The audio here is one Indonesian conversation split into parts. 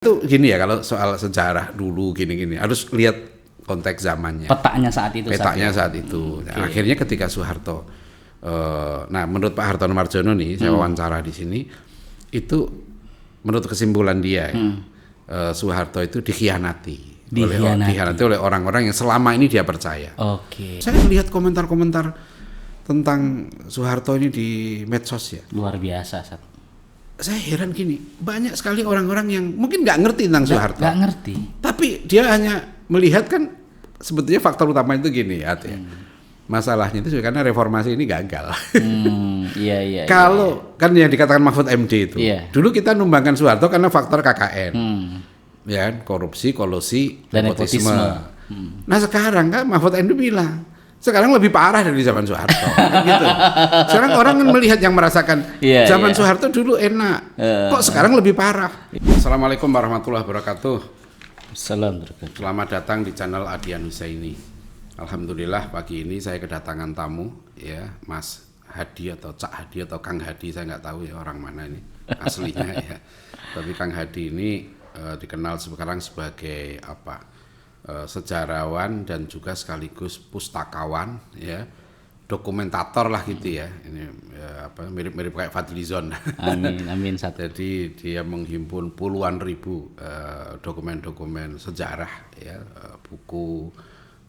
Itu gini ya, kalau soal sejarah dulu gini-gini harus lihat konteks zamannya. Petanya saat itu. Saat itu. Nah, akhirnya ketika Soeharto, nah menurut Pak Hartono Marjono nih, saya wawancara di sini, itu menurut kesimpulan dia, Soeharto itu dikhianati oleh orang-orang yang selama ini dia percaya. Saya lihat komentar-komentar tentang Soeharto ini di medsos ya. Luar biasa, Sat. Saya heran gini, banyak sekali orang-orang yang mungkin nggak ngerti tentang Soeharto. Nggak ngerti. Tapi dia hanya melihat kan sebetulnya faktor utama itu gini ya. Masalahnya itu karena reformasi ini gagal. Iya. Kalau kan yang dikatakan Mahfud MD itu, dulu kita numbangkan Soeharto karena faktor KKN, ya korupsi, kolusi, dan nepotisme. Nah sekarang kan Mahfud MD bilang, sekarang lebih parah dari zaman Soeharto. Gitu. Sekarang orang kan melihat yang merasakan zaman Soeharto dulu enak, kok sekarang lebih parah. Assalamualaikum warahmatullahi wabarakatuh. Assalamualaikum. Selamat datang di channel Adian Husaini. Alhamdulillah pagi ini saya kedatangan tamu, ya Mas Hadi atau Cak Hadi atau Kang Hadi, saya nggak tahu ya orang mana ini aslinya ya. Tapi Kang Hadi ini dikenal sekarang sebagai sejarawan dan juga sekaligus pustakawan, ya, dokumentator lah gitu ya. Ini mirip-mirip kayak Fadlizon. Amin. Jadi dia menghimpun puluhan ribu dokumen-dokumen sejarah, ya, buku,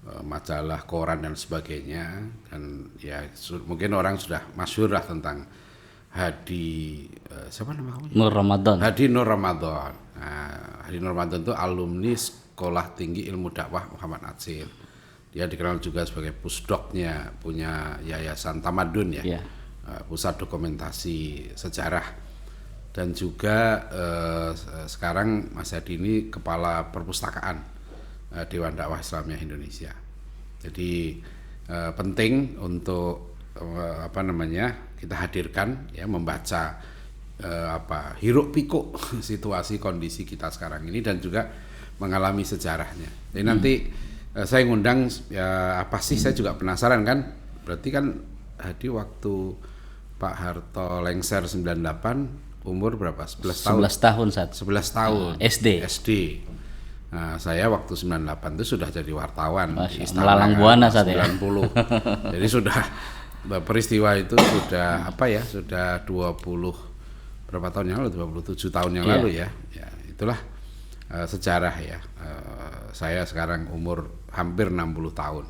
majalah, koran dan sebagainya. Dan ya mungkin orang sudah masyhur lah tentang Hadi siapa nama kamu? Nur Ramadan. Hadi Nur Ramadan. Nah, Hadi Nur Ramadan itu alumni Sekolah Tinggi Ilmu Dakwah Muhammad Atsir. Dia dikenal juga sebagai pusdoknya, punya Yayasan Tamadun ya, pusat dokumentasi sejarah. Dan juga sekarang Mas Hadi ini kepala perpustakaan Dewan Dakwah Islamiyah Indonesia. Jadi penting untuk kita hadirkan ya, membaca hiruk pikuk situasi kondisi kita sekarang ini dan juga mengalami sejarahnya. Jadi nanti saya ngundang ya, apa sih, saya juga penasaran kan. Berarti kan Hadi waktu Pak Harto lengser 98 umur berapa? 11 tahun. 11 tahun saat. 11 tahun. SD. Nah, saya waktu 98 itu sudah jadi wartawan di Istana Melalang Buana saat 90. Jadi sudah peristiwa itu sudah sudah 20 berapa tahun yang lalu, 27 tahun yang lalu ya. Ya, itulah sejarah ya. Saya sekarang umur hampir 60 tahun.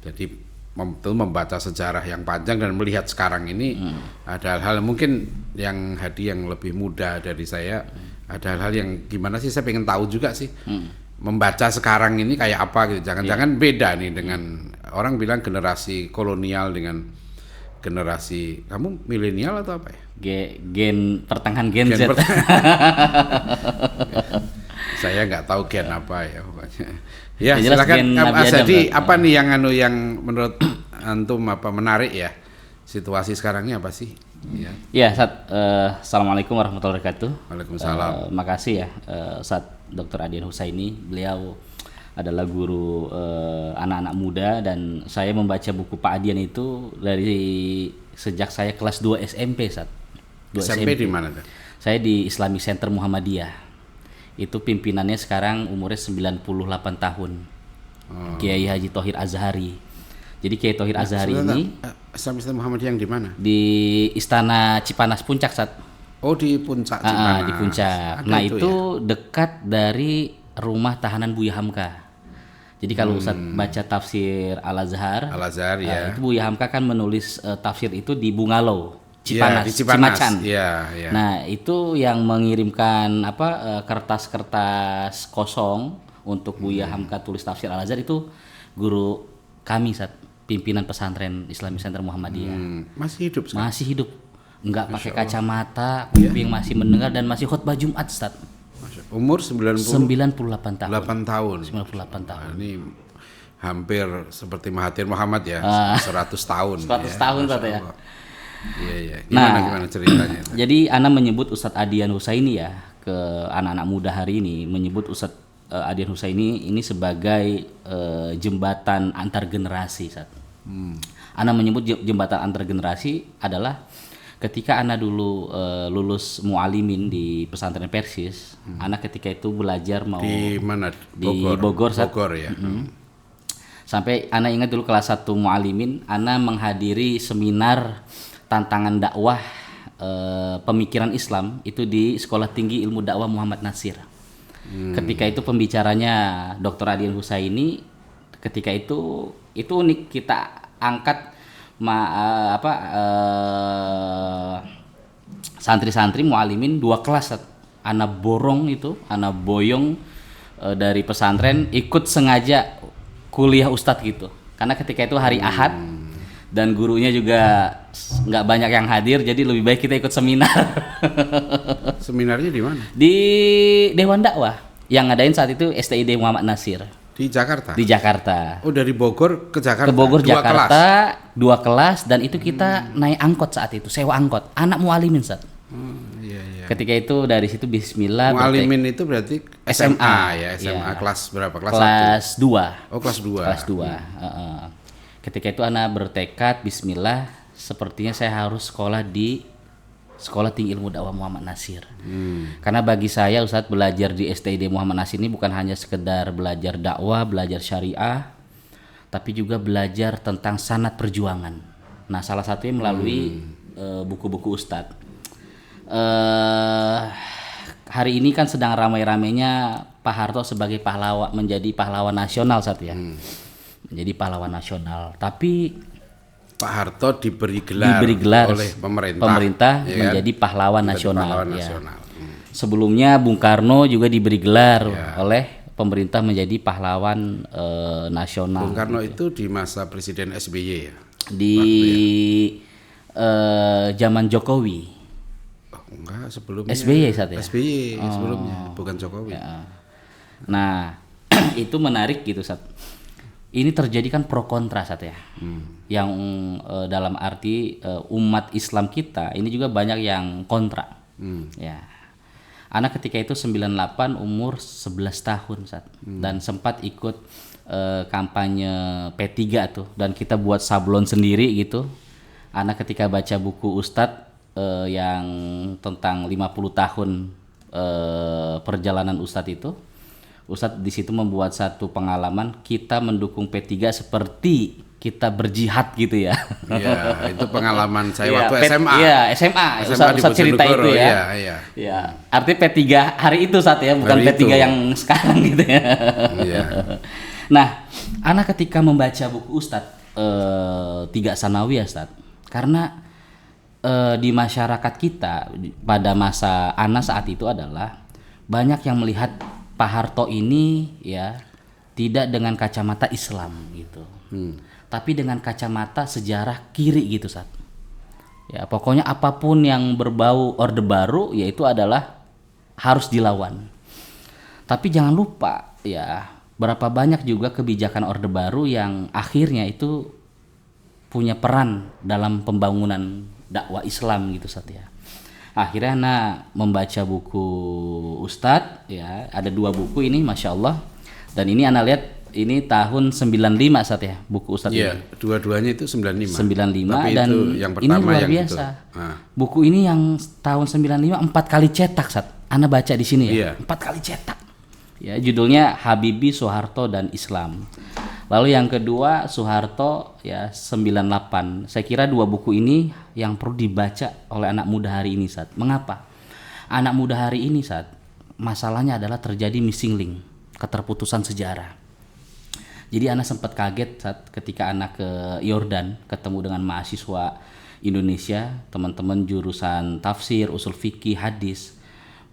Jadi membaca sejarah yang panjang dan melihat sekarang ini ada hal-hal mungkin yang Hadi yang lebih muda dari saya, ada hal-hal yang gimana sih, saya pengen tahu juga sih. Membaca sekarang ini kayak apa gitu. Jangan-jangan beda nih dengan orang bilang generasi kolonial dengan generasi, kamu milenial atau apa ya? Pertengahan Gen Z. Saya nggak tahu gen apa ya pokoknya. Ya silakan Mas Hadi, apa nih yang menurut antum menarik ya situasi sekarang ini apa sih? Ya Ustaz, Assalamualaikum warahmatullahi wabarakatuh. Waalaikumsalam. Makasih ya Ustaz Dr. Adian Husaini. Beliau adalah guru anak-anak muda, dan saya membaca buku Pak Adian itu dari sejak saya kelas 2 SMP Ustaz. SMP di mana tuh? Saya di Islamic Center Muhammadiyah. Itu pimpinannya sekarang umurnya 98 tahun. Kiai Haji Thohir Azhari. Jadi Kiai Thohir Azhari ini Islamic Center Muhammadiyah yang di mana? Di Istana Cipanas Puncak, Sat. Oh, di Puncak Cipanas. Di Puncak. Nah, itu dekat dari rumah tahanan Buya Hamka. Jadi kalau Ustaz baca tafsir Al-Azhar ya. Itu Buya Hamka kan menulis tafsir itu di Bungalow Cipanas, Cimacan. Ya. Nah, itu yang mengirimkan kertas-kertas kosong untuk Buya Hamka tulis tafsir Al-Azhar itu guru kami saat pimpinan pesantren Islamic Center Muhammadiyah. Masih hidup sekarang? Masih hidup. Enggak pakai kacamata, kuping masih mendengar dan masih khutbah Jumat, Ustaz. Umur 98 tahun. 98 tahun. Nah, ini hampir seperti Mahathir Muhammad ya, 100 tahun. 100 tahun Ustaz ya. Iya. Gimana ceritanya? Jadi Ana menyebut Ustadz Adian Husaini ya, ke anak-anak muda hari ini menyebut Ustadz Adian Husaini ini sebagai jembatan antar generasi. Ana menyebut jembatan antar generasi adalah ketika Ana dulu lulus mualimin di pesantren Persis, Ana ketika itu belajar mau di mana? Di Bogor ya. Sampai Ana ingat dulu kelas 1 mualimin, Ana menghadiri seminar tantangan dakwah pemikiran Islam itu di Sekolah Tinggi Ilmu Dakwah Muhammad Nasir. Ketika itu pembicaranya Dr. Adian Husaini. Ketika itu unik, kita angkat santri-santri mualimin 2 kelas. Ana boyong dari pesantren ikut sengaja kuliah ustadz gitu. Karena ketika itu hari Ahad dan gurunya juga nggak banyak yang hadir, jadi lebih baik kita ikut seminar. Seminarnya di mana? Di Dewan Dakwah yang ngadain saat itu STID Muhammad Nasir. Di Jakarta? Di Jakarta. Oh, dari Bogor ke Jakarta? Ke Bogor, 2 Jakarta, 2 kelas, dan itu kita naik angkot saat itu, sewa angkot. Anak mualimin saat. Iya. Ketika itu dari situ bismillah. Mualimin itu berarti SMA ya, SMA kelas berapa? Kelas 2. Oh, kelas 2. Kelas 2. Ketika itu anak bertekad bismillah, sepertinya saya harus sekolah di Sekolah Tinggi Ilmu Dakwah Muhammad Nasir. Karena bagi saya Ustadz, belajar di STID Muhammad Nasir ini bukan hanya sekedar belajar dakwah, belajar syariah, tapi juga belajar tentang sanad perjuangan. Nah, salah satunya melalui buku-buku Ustadz. Hari ini kan sedang ramai-ramainya Pak Harto sebagai pahlawan, menjadi pahlawan nasional saat ya. Menjadi pahlawan nasional. Tapi Pak Harto diberi gelar oleh pemerintah ya menjadi pahlawan nasional. Sebelumnya Bung Karno juga diberi gelar oleh pemerintah menjadi pahlawan nasional. Bung Karno itu di masa Presiden SBY ya? Di zaman Jokowi. Enggak, sebelumnya SBY saat ya? SBY sebelumnya, bukan Jokowi. Ya. Nah, itu menarik gitu Sat. Ini terjadi kan pro kontra saat ya. Yang dalam arti umat Islam kita ini juga banyak yang kontra. Ya. Anak ketika itu 98 umur 11 tahun Sat. Dan sempat ikut kampanye P3 tuh, dan kita buat sablon sendiri gitu. Anak ketika baca buku Ustadz yang tentang 50 tahun perjalanan Ustadz itu, Ustadz di situ membuat satu pengalaman, kita mendukung P3 seperti kita berjihad gitu ya. Iya, itu pengalaman saya waktu SMA. Iya, SMA Ustadz cerita itu ya. Iya. Artinya P3 hari itu saat ya, bukan hari P3 itu yang sekarang gitu ya. Iya. Nah, anak ketika membaca buku Ustadz 3 Sanawiyah Ustadz, karena di masyarakat kita pada masa Ana saat itu adalah banyak yang melihat Pak Harto ini ya tidak dengan kacamata Islam gitu, tapi dengan kacamata sejarah kiri gitu Sat. Ya pokoknya apapun yang berbau Orde Baru yaitu adalah harus dilawan. Tapi jangan lupa ya, berapa banyak juga kebijakan Orde Baru yang akhirnya itu punya peran dalam pembangunan dakwah Islam gitu Sat ya. Akhirnya Ana membaca buku Ustadz ya, ada 2 buku ini Masya Allah, dan ini Ana lihat ini tahun 95 Sat ya, buku Ustadz ini. Iya, dua-duanya itu 95. Tapi dan itu yang pertama, ini luar biasa. Buku ini yang tahun 95 4 kali cetak Sat. Ana baca di sini ya, 4 kali cetak. Ya, judulnya Habibie, Soeharto dan Islam. Lalu yang kedua Soeharto ya 98. Saya kira 2 buku ini yang perlu dibaca oleh anak muda hari ini Sat. Mengapa? Anak muda hari ini Sat, masalahnya adalah terjadi missing link, keterputusan sejarah. Jadi anak sempat kaget Sat ketika anak ke Yordan ketemu dengan mahasiswa Indonesia, teman-teman jurusan tafsir, usul fikih, hadis.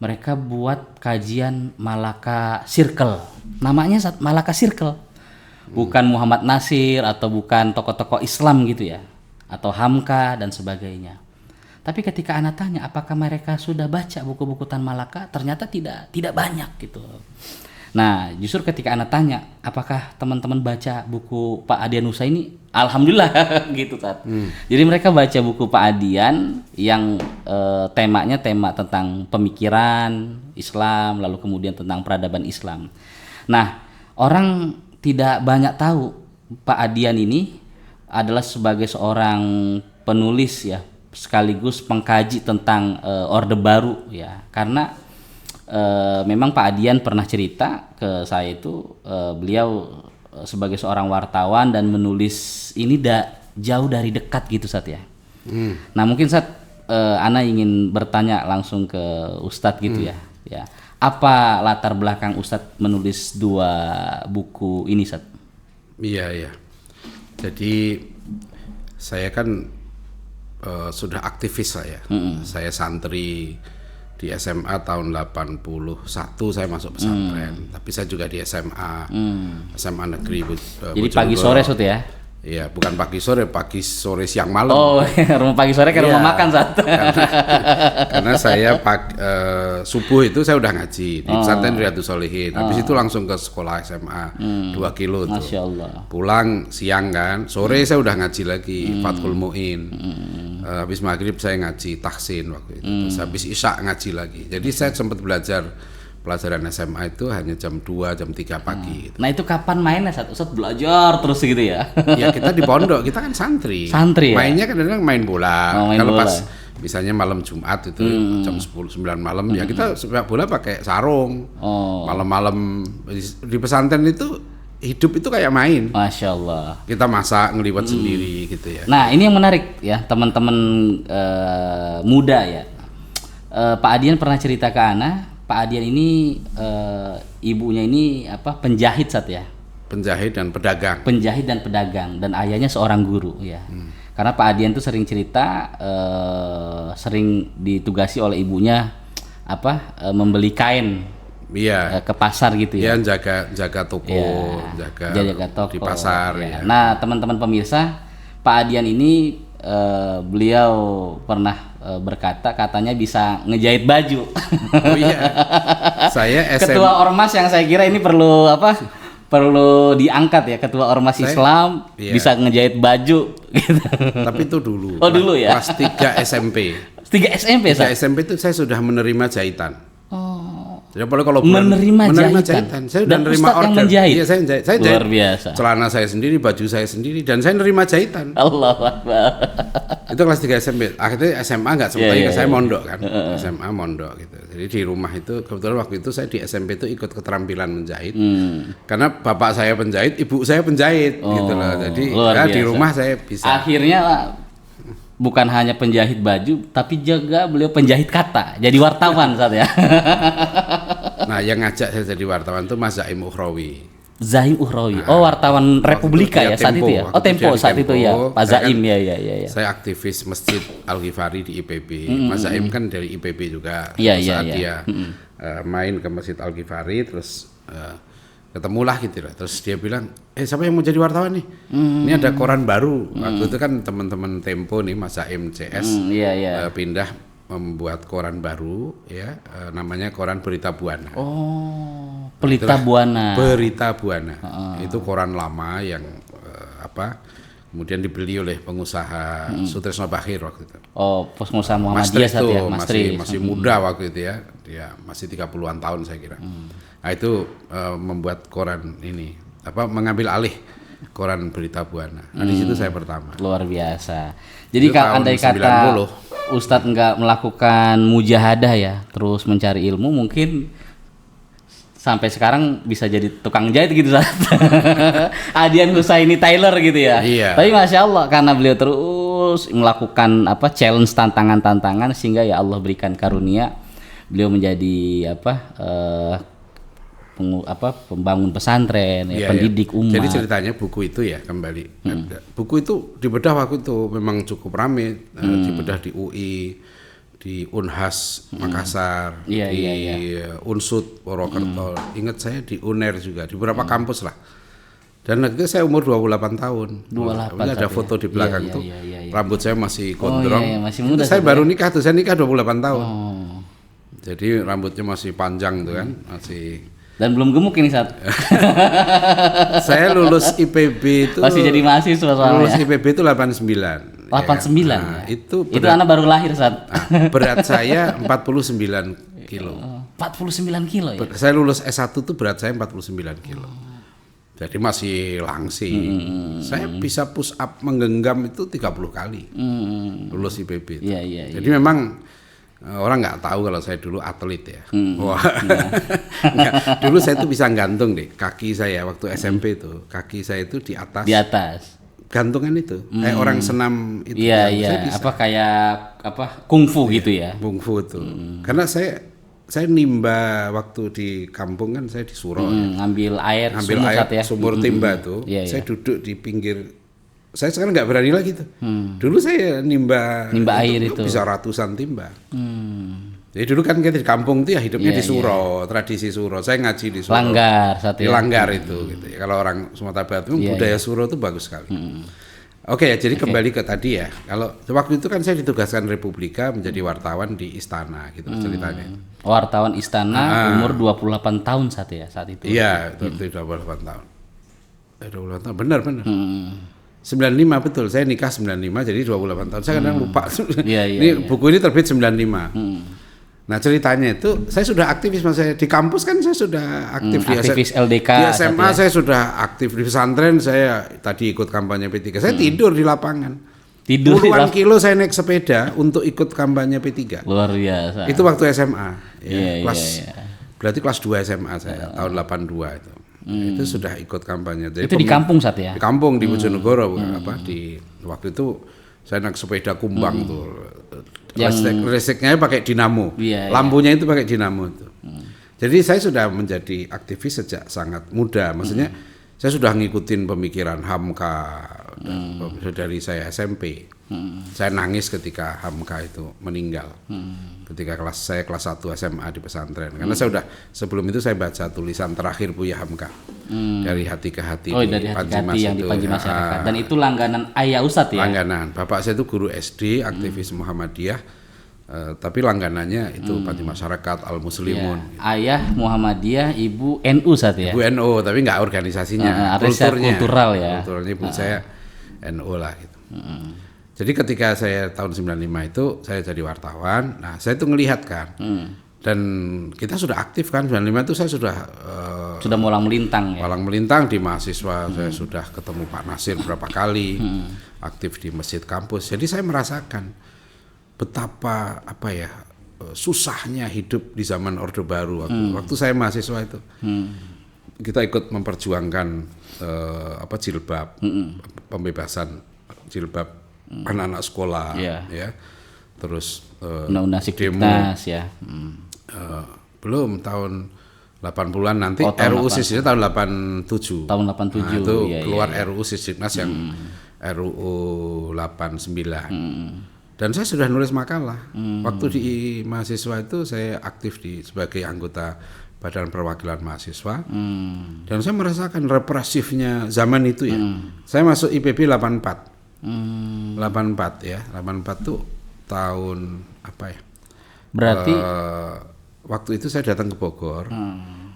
Mereka buat kajian Malaka Circle. Namanya Sat Malaka Circle. Bukan Muhammad Nasir atau bukan tokoh-tokoh Islam gitu ya, atau Hamka dan sebagainya. Tapi ketika Ana tanya apakah mereka sudah baca buku-buku Tan Malaka, ternyata tidak banyak gitu. Nah, justru ketika Ana tanya apakah teman-teman baca buku Pak Adian Husaini, alhamdulillah gitu Tat. Jadi mereka baca buku Pak Adian yang temanya tema tentang pemikiran Islam, lalu kemudian tentang peradaban Islam. Nah, orang tidak banyak tahu Pak Adian ini adalah sebagai seorang penulis ya, sekaligus pengkaji tentang Orde Baru ya. Karena memang Pak Adian pernah cerita ke saya itu beliau sebagai seorang wartawan dan menulis ini jauh dari dekat gitu Sat ya. Nah mungkin Sat Ana ingin bertanya langsung ke Ustadz gitu ya. Apa latar belakang Ustadz menulis 2 buku ini Sat? Iya. Jadi saya kan sudah aktivis saya. Saya santri di SMA tahun 81 saya masuk pesantren. Tapi saya juga di SMA Negeri Jadi pagi sore Sut ya? Iya, bukan pagi sore siang malam. Oh, rumah pagi sore kayak rumah makan Sat. Karena saya subuh itu saya udah ngaji di pesantren Riyadhus Shalihin. Habis itu langsung ke sekolah SMA 2 kilo tuh. Masya Allah. Pulang siang kan, sore saya udah ngaji lagi Fathul Mu'in. Habis maghrib saya ngaji tahsin waktu itu. Terus habis isya ngaji lagi. Jadi saya sempat belajar pelajaran SMA itu hanya jam 2, jam 3 pagi. Gitu. Nah itu kapan mainnya Ustaz belajar terus gitu ya? Ya kita di pondok, kita kan santri. Santri ya? Mainnya kadang-kadang main bola. Main Kalau bola. pas misalnya malam Jumat itu jam 10-9 malam ya kita sepak bola pakai sarung. Malam-malam di pesantren itu hidup itu kayak main. Masya Allah. Kita masak ngeliwat sendiri gitu ya. Nah ini yang menarik ya teman-teman muda ya. Pak Adian pernah cerita ke Ana. Pak Adian ini ibunya ini penjahit Sat ya. Penjahit dan pedagang. Penjahit dan pedagang dan ayahnya seorang guru ya. Karena Pak Adian tuh sering cerita sering ditugasi oleh ibunya membeli kain ke pasar gitu ya. Iya, jaga toko, jaga toko di pasar ya. Nah, teman-teman pemirsa, Pak Adian ini beliau pernah katanya bisa ngejahit baju. Oh iya. Saya Ketua Ormas yang saya kira ini perlu diangkat ya, Ketua Ormas Islam bisa ngejahit baju gitu. Tapi itu dulu. Oh dulu ya. Kelas 3 SMP. 3 SMP 3 SMP itu saya sudah menerima jahitan. Jadi kalau menerima jahitan. Saya udah menerima order. Yang menjahit. Iya, saya jahit. Luar biasa. Celana saya sendiri, baju saya sendiri, dan saya menerima jahitan. Allahu Akbar. Itu kelas 3 SMP. Akhirnya SMA nggak sempat, saya mondok kan. SMA mondok gitu. Jadi di rumah itu kebetulan waktu itu saya di SMP itu ikut keterampilan menjahit. Karena bapak saya penjahit, ibu saya penjahit gitu loh. Jadi di rumah saya bisa. Akhirnya bukan hanya penjahit baju, tapi juga beliau penjahit kata. Jadi wartawan saat ya. Nah, yang ngajak saya jadi wartawan tuh Mas Zaim Ukhrawi. Zaim Ukhrawi. wartawan Republika ya saat itu ya. Tempo saat itu ya. Pak Zaim ya. Saya aktivis Masjid Al-Ghifari di IPB. Mas Zaim kan dari IPB juga. Iya. Dia main ke Masjid Al-Ghifari terus ketemulah gitu lah. Terus dia bilang, siapa yang mau jadi wartawan nih? Ini ada koran baru. Waktu itu kan teman-teman Tempo nih, Mas Zaim CS pindah membuat koran baru ya, namanya koran Berita Buana. Oh, Berita Buana. Berita Buana. Itu koran lama yang kemudian dibeli oleh pengusaha Sutresno Bakhir waktu itu. Oh, pengusaha Muhammadiyah saat ya, masih muda waktu itu ya. Dia masih 30-an tahun saya kira. Nah, itu membuat koran ini mengambil alih koran Berita Buana. Nah, di situ saya pertama. Luar biasa. Jadi kalau andai kata Ustadz nggak melakukan mujahadah ya, terus mencari ilmu, mungkin sampai sekarang bisa jadi tukang jahit gitu Ustaz. Adian Husaini Taylor gitu ya. Iya. Tapi Masya Allah karena beliau terus melakukan challenge tantangan sehingga ya Allah berikan karunia beliau menjadi pembangun pesantren, pendidik umat. Jadi ceritanya buku itu ya kembali. Buku itu dibedah waktu itu memang cukup ramai, dibedah di UI, di Unhas Makassar, di Unsud Purwokerto. Ingat saya di UNER juga, di beberapa kampus lah. Dan waktu itu saya umur 28 tahun. 28. Ini ada foto di belakang tuh. Rambut saya masih gondrong. Masih muda. Saya baru nikah tuh, saya nikah 28 tahun. Jadi rambutnya masih panjang tuh kan, masih. Dan belum gemuk ini saat. Saya lulus IPB itu. Masih jadi mahasiswa soalnya. Lulus IPB itu 89. 89 ya. Itu anak baru lahir saat. Berat saya 49 kilo. 49 kilo ya. Saya lulus S1 tuh berat saya 49 kilo. Jadi masih langsing. Saya bisa push up menggenggam itu 30 kali. Lulus IPB. Jadi memang orang nggak tahu kalau saya dulu atlet ya. Wah. Dulu saya tuh bisa gantung deh kaki saya waktu SMP itu. Kaki saya itu di atas. Di atas. Gantungan itu. Kayak orang senam itu. Iya. Kayak kungfu gitu ya. Kungfu itu. Karena saya nimba waktu di kampung kan, saya di Surau ngambil air sumur timba tuh. Saya duduk di pinggir. Saya sekarang nggak berani lagi tuh. Dulu saya nimba air itu bisa ratusan timba. Jadi dulu kan kita di kampung tuh ya hidupnya di Surau, tradisi Surau. Saya ngaji di Surau. Langgar itu gitu ya. Kalau orang Sumatera Barat budaya Surau itu bagus sekali. Oke, jadi kembali ke tadi ya. Kalau waktu itu kan saya ditugaskan Republika menjadi wartawan di Istana gitu ceritanya. Wartawan Istana umur 28 tahun saat itu. Iya, itu 28 tahun. 28 tahun, benar. 95 betul, saya nikah 95 jadi 28 tahun. Saya kadang lupa. Buku ini terbit 95. Nah ceritanya itu saya sudah aktivis, saya di kampus kan saya sudah aktif aktivis LDK. Di SMA saya sudah aktif, di pesantren saya tadi ikut kampanye P3. Saya tidur di lapangan. Puluhan kilo saya naik sepeda untuk ikut kampanye P3. Luar biasa. Itu waktu SMA. Berarti kelas 2 SMA saya tahun 82 itu. Itu sudah ikut kampanye. Jadi itu di kampung saat ya? Di kampung di Bojonegoro di waktu itu saya naik sepeda kumbang tuh. Listriknya pakai dinamo, lampunya itu pakai dinamo itu. Jadi saya sudah menjadi aktivis sejak sangat muda, maksudnya saya sudah ngikutin pemikiran Hamka dari saya SMP. Saya nangis ketika Hamka itu meninggal, ketika saya kelas 1 SMA di pesantren, karena saya sebelum itu saya baca tulisan terakhir Buya Hamka dari hati ke hati. Dari hati ke hati yang di Panji Masyarakat. Dan itu langganan ayah Ustadz ya? Langganan, bapak saya itu guru SD, aktivis Muhammadiyah, tapi langganannya itu Panji Masyarakat, Al-Muslimun. Ayah Muhammadiyah, ibu NU saat ya? Ibu NU, tapi nggak organisasinya, kultural ya. Kulturnya ibu saya NU lah gitu. Jadi ketika saya tahun 95 itu saya jadi wartawan, nah saya tuh ngelihat kan, dan kita sudah aktif kan, 95 itu saya sudah malang melintang ya? Malang melintang di mahasiswa, saya sudah ketemu Pak Nasir berapa kali, aktif di masjid kampus, jadi saya merasakan betapa susahnya hidup di zaman Orde Baru waktu saya mahasiswa itu. Kita ikut memperjuangkan jilbab, pembebasan jilbab anak-anak sekolah, ya. Terus undang-undang Siktinas ya. Belum tahun 80-an nanti RUU Sisdiknas tahun 87. Tahun 87. Nah, itu keluar RUU Sisdiknas yang RUU 89. Dan saya sudah nulis makalah. Waktu di mahasiswa itu saya aktif sebagai anggota Badan Perwakilan Mahasiswa. Dan saya merasakan represifnya zaman itu ya. Saya masuk IPB 84. 84 ya. 84 tuh tahun apa ya? Berarti waktu itu saya datang ke Bogor.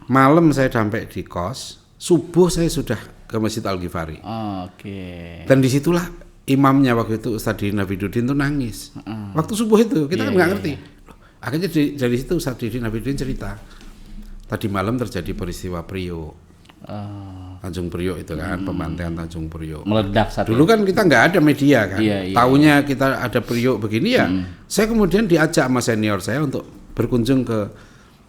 Malam saya sampai di kos, subuh saya sudah ke Masjid Al-Ghifari. Dan disitulah imamnya waktu itu Ustadz Didin Hafidudin tuh nangis. Waktu subuh itu kita kan nggak ngerti. Akhirnya dari situ Ustadz Didin Hafidudin cerita. Tadi malam terjadi peristiwa Priok. Tanjung Priok itu kan, pembantaian Tanjung Priok. Meledak saat dulu kan kita nggak ada media kan. Taunya kita ada Priok begini ya. Saya kemudian diajak sama senior saya untuk berkunjung ke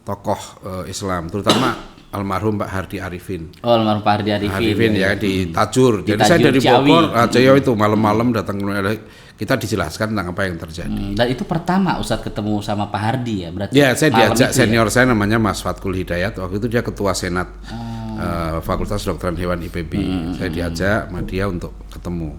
tokoh Islam, terutama almarhum Pak Hardi Arifin. Almarhum Pak Hardi Arifin ya di Tajur. Jadi saya dari Bogor, Jawa itu malam-malam datang kita dijelaskan tentang apa yang terjadi. Dan itu pertama Ustadz ketemu sama Pak Hardi ya, berarti? Ya, saya diajak senior saya namanya Mas Fatkul Hidayat. Waktu itu dia ketua senat Fakultas Kedokteran Hewan IPB. Saya diajak sama dia untuk ketemu.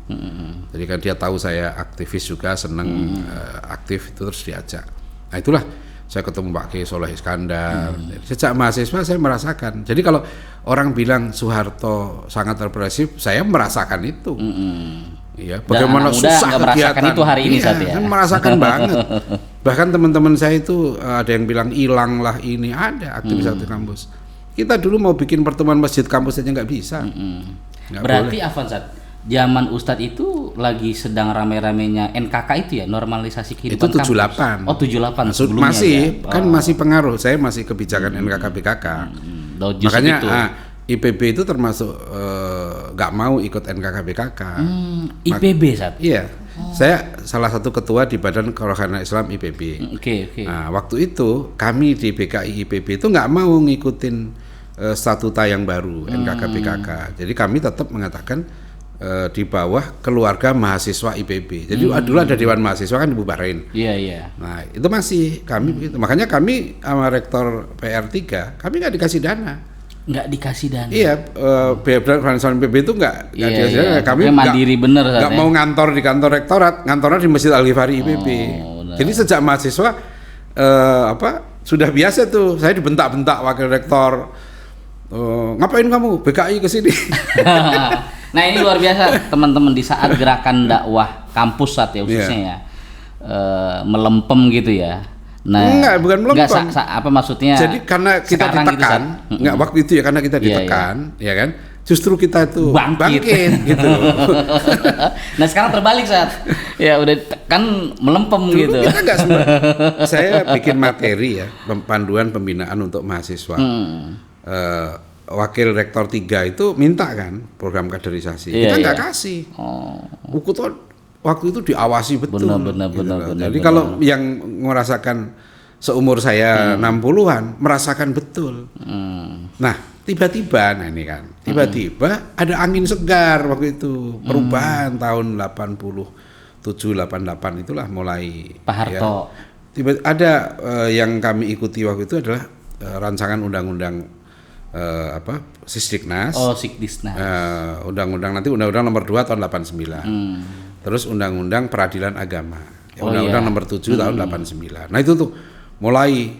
Jadi kan dia tahu saya aktivis juga, seneng aktif, itu terus diajak. Nah itulah saya ketemu Pak Kiai Soleh Iskandar. Sejak mahasiswa saya merasakan. Jadi kalau orang bilang Soeharto sangat represif, saya merasakan itu. Ya, bagaimana susah kegiatan itu hari ini saat ya. Saya merasakan banget. Bahkan teman-teman saya itu ada yang bilang hilang lah ini, ada aktivis kampus. Kita dulu mau bikin pertemuan masjid kampus aja nggak bisa. Berarti Avanzat, zaman Ustadz itu lagi sedang rame-ramenya NKK itu ya, normalisasi kehidupan kampus. Itu 78. Oh 78 sebelumnya masih ya? Kan masih pengaruh. Saya masih kebijakan NKK PKK. Makanya IPB itu termasuk nggak mau ikut NKKBKK. IPB saat. Iya. Saya salah satu ketua di Badan Kerohanian Islam IPB. Oke. Nah, waktu itu kami di BKI IPB itu nggak mau ngikutin statuta yang baru NKKBKK. Jadi kami tetap mengatakan di bawah keluarga mahasiswa IPB. Jadi dulu ada Dewan Mahasiswa kan dibubarin. Iya. Nah, itu masih kami begitu. Makanya kami sama Rektor PR3, kami nggak dikasih dana. Nggak dikasih dana. Iya, Badan PB itu nggak dikasih dana. Kami mandiri bener. Nggak mau ngantor di kantor rektorat, ngantornya di Masjid Al-Ghifari IPB. Jadi sejak mahasiswa sudah biasa tuh, saya dibentak-bentak wakil rektor. Ngapain kamu BKI ke sini? Nah ini luar biasa teman-teman, di saat gerakan dakwah kampus saat ya khususnya ya melempem gitu ya. Nah, bukan melempem. Apa maksudnya? Jadi karena kita ditekan, gitu, waktu itu ya karena kita ditekan, ya kan? Justru kita itu bangkit gitu. Nah sekarang terbalik saat ya udah tekan melempem dulu gitu. Kita nggak sempat. Saya bikin materi ya, panduan pembinaan untuk mahasiswa. Wakil rektor 3 itu minta kan program kaderisasi, kita nggak kasih. Waktu itu diawasi betul. Benar. Jadi kalau yang merasakan seumur saya 60-an merasakan betul. Nah tiba-tiba ada angin segar waktu itu, perubahan tahun 87-88 itulah mulai. Pak Harto. Ya, ada yang kami ikuti waktu itu adalah rancangan undang-undang Sisdiknas. Sisdiknas. Undang-undang nomor 2 tahun 89. Terus undang-undang peradilan agama. Undang-undang nomor 7 tahun 89. Nah itu tuh mulai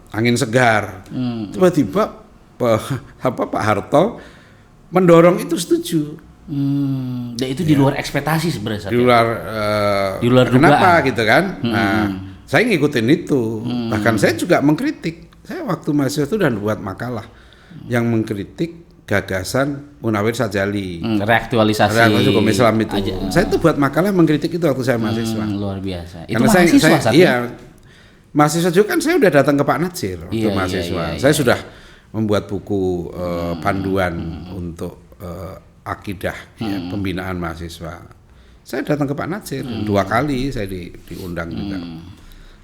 angin segar. Tiba-tiba Pak Harto mendorong itu setuju. Dan itu di luar ekspektasi sebenarnya. Di luar kenapa gitu kan? Nah, saya ngikutin itu. Bahkan saya juga mengkritik. Saya waktu mahasiswa itu dan buat makalah yang mengkritik gagasan Munawir Sajali. Reaktualisasi hukum Islam itu. Saya itu buat makalah mengkritik itu waktu saya mahasiswa. Luar biasa. Itu karena mahasiswa mahasiswa juga kan saya udah datang ke Pak Natsir waktu mahasiswa. Saya sudah membuat buku panduan untuk akidah pembinaan mahasiswa. Saya datang ke Pak Natsir 2 kali, saya diundang juga.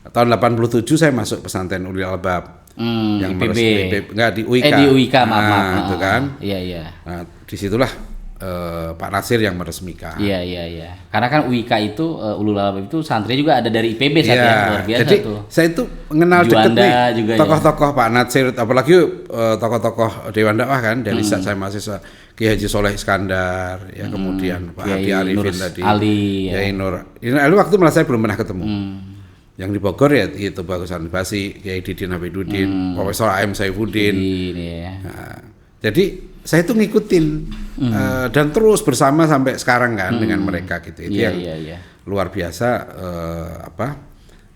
Tahun 87 saya masuk pesantren Ulil Albab yang di UIK. Di UIK maaf. Itu kan. Iya. Nah, disitulah Pak Natsir yang meresmikan. Iya. Karena kan UIK itu Ulul Albab itu santri juga ada dari IPB luar biasa. Jadi tuh. saya itu mengenal dekat nih tokoh-tokoh Pak Natsir, apalagi tokoh-tokoh Dewan Dakwah kan dari saat saya mahasiswa. Ki Haji Soleh Iskandar, ya kemudian Pak Hadi Arifin tadi, Kiai Nur. Ini waktu malah saya belum pernah ketemu. Yang di Bogor ya itu Bagusan Basi, Kiai Didin Habiduddin, Profesor A.M. Saifuddin. Nah, jadi saya itu ngikutin dan terus bersama sampai sekarang kan dengan mereka gitu. Itu yang luar biasa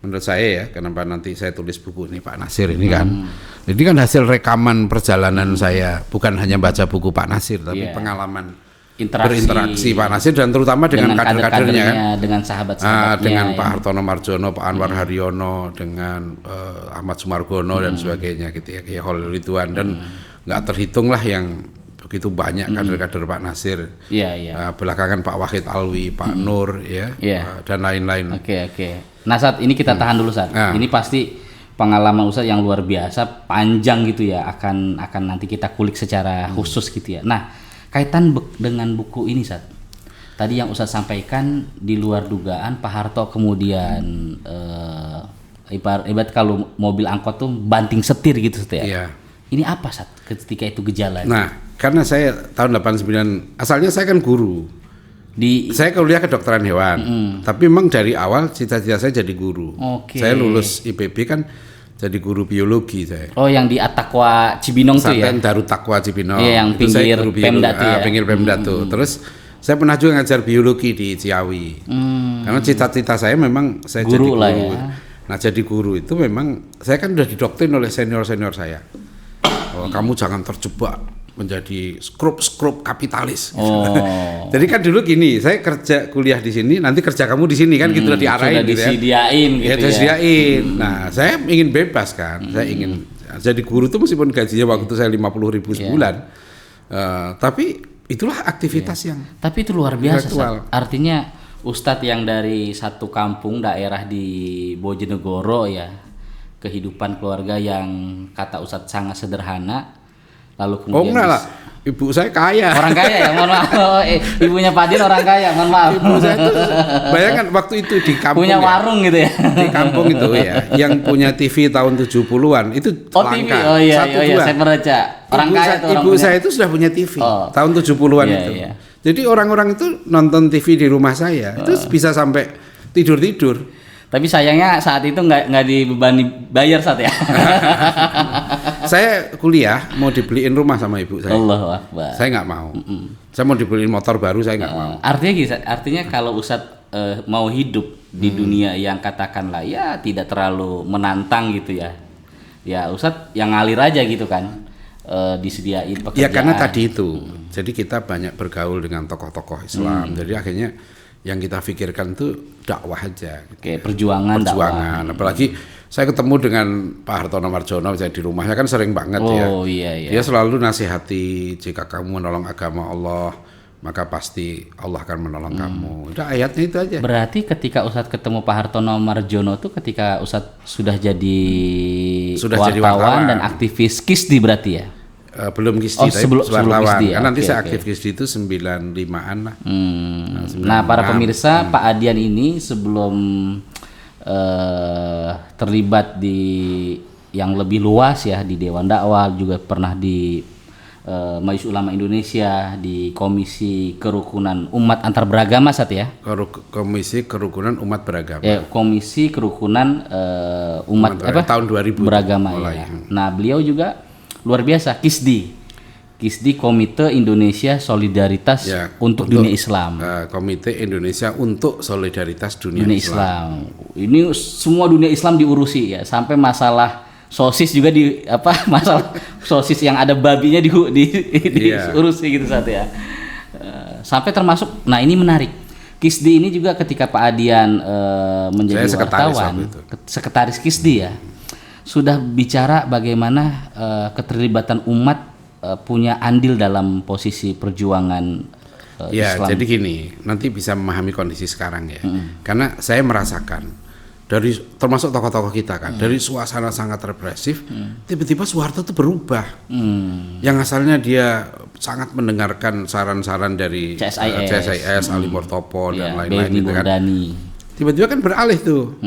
menurut saya ya. Kenapa nanti saya tulis buku ini Pak Nasir ini kan. Jadi kan hasil rekaman perjalanan saya, bukan hanya baca buku Pak Nasir tapi pengalaman berinteraksi Pak Nasir dan terutama dengan kader-kadernya kan, dengan sahabat-sahabatnya, dengan Pak Hartono Marjono, Pak Anwar Haryono, dengan Ahmad Sumargono dan sebagainya gitu ya, Kiai Khalil Ridwan dan nggak terhitung lah yang begitu banyak kader-kader Pak Nasir. Belakangan Pak Wahid Alwi, Pak Nur dan lain-lain. Oke. Nah saat ini kita tahan dulu saat. Ini pasti pengalaman Ustadz yang luar biasa, panjang gitu ya, akan nanti kita kulik secara khusus gitu ya. Nah kaitan dengan buku ini Sat, tadi yang Ustadz sampaikan di luar dugaan Pak Harto kemudian ibarat kalau mobil angkot tuh banting setir gitu Sat ya. Ini apa Sat ketika itu gejalanya? Nah karena saya tahun 89 asalnya saya kan guru. Saya kuliah kedokteran hewan, tapi memang dari awal cita-cita saya jadi guru. Saya lulus IPB kan jadi guru biologi saya. Oh, yang di At-Taqwa Cibinong tuh ya? Darut Taqwa Cibinong. Iya, yang pinggir Pemda tuh ya? Pinggir Pemda tuh. Terus saya pernah juga ngajar biologi di Ciawi. Karena cita-cita saya memang saya guru jadi guru. Lah ya. Nah jadi guru itu memang, saya kan udah didoktrin oleh senior-senior saya. Kamu jangan terjebak menjadi skrup kapitalis. Jadi kan dulu gini, saya kerja kuliah di sini, nanti kerja kamu di sini kan gitu udah diarahin gitu disediain ya. Gitu disediain. Nah, saya ingin bebas kan. Saya ingin jadi guru tuh meskipun gajinya waktu itu saya 50.000 sebulan. Tapi itulah aktivitas yang. Tapi itu luar biasa. Artinya Ustadz yang dari satu kampung daerah di Bojonegoro ya, kehidupan keluarga yang kata Ustadz sangat sederhana, lalu kemudian enggak lah, ibu saya kaya. Orang kaya ya, mohon maaf. Ibunya Pak Din orang kaya, mohon maaf. Ibu saya itu, bayangkan waktu itu di kampung. Punya warung gitu ya. Di kampung itu ya, yang punya TV tahun 70-an itu langka. TV. Oh iya, saya baca. Orang kaya tuh. Ibu saya itu sudah punya TV tahun 70-an itu. Iya. Jadi orang-orang itu nonton TV di rumah saya itu bisa sampai tidur-tidur. Tapi sayangnya saat itu nggak dibebani bayar saat ya. Saya kuliah mau dibeliin rumah sama ibu saya. Allahu Akbar. Saya nggak mau. Saya mau dibeliin motor baru, saya nggak mau. Artinya kalau Ustadz mau hidup di dunia yang katakanlah ya tidak terlalu menantang gitu ya. Ya Ustadz yang ngalir aja gitu kan. Disediain pekerjaan. Ya karena tadi itu. Jadi kita banyak bergaul dengan tokoh-tokoh Islam. Jadi akhirnya yang kita pikirkan tuh dakwah aja. Oke, perjuangan. Dakwah. Apalagi saya ketemu dengan Pak Hartono Marjono di rumahnya kan sering banget ya. Oh iya. Dia selalu nasihati, jika kamu menolong agama Allah, maka pasti Allah akan menolong kamu. Udah ayatnya itu aja. Berarti ketika Ustadz ketemu Pak Hartono Marjono tuh ketika Ustadz sudah jadi wartawan dan aktivis KISDI berarti ya? Belum KISDI, sebelum KISDI ya? Kan nanti saya aktif KISDI itu 95-an lah. Nah para pemirsa, Pak Adian ini sebelum terlibat di yang lebih luas ya di Dewan Dakwah, juga pernah di Majelis Ulama Indonesia, di Komisi Kerukunan Umat Antar Beragama saat ya. Komisi Kerukunan Umat Beragama. Komisi Kerukunan Umat tahun 2000 beragama ya. Nah, beliau juga luar biasa KISDI Komite Indonesia Solidaritas untuk Dunia Islam. Komite Indonesia untuk Solidaritas Dunia Islam. Ini semua dunia Islam diurusi ya, sampai masalah sosis juga masalah sosis yang ada babinya diurusi gitu saat ya. Sampai termasuk, nah ini menarik. KISDI ini juga ketika Pak Adian menjadi wartawan, sekretaris KISDI ya, sudah bicara bagaimana keterlibatan umat punya andil dalam posisi perjuangan Islam. Jadi gini, nanti bisa memahami kondisi sekarang ya. Karena saya merasakan dari termasuk tokoh-tokoh kita kan, dari suasana sangat represif, tiba-tiba Soeharto itu berubah. Yang asalnya dia sangat mendengarkan saran-saran dari CSIS, Ali Murtopo dan lain-lain gitu kan. Tiba-tiba kan beralih tuh.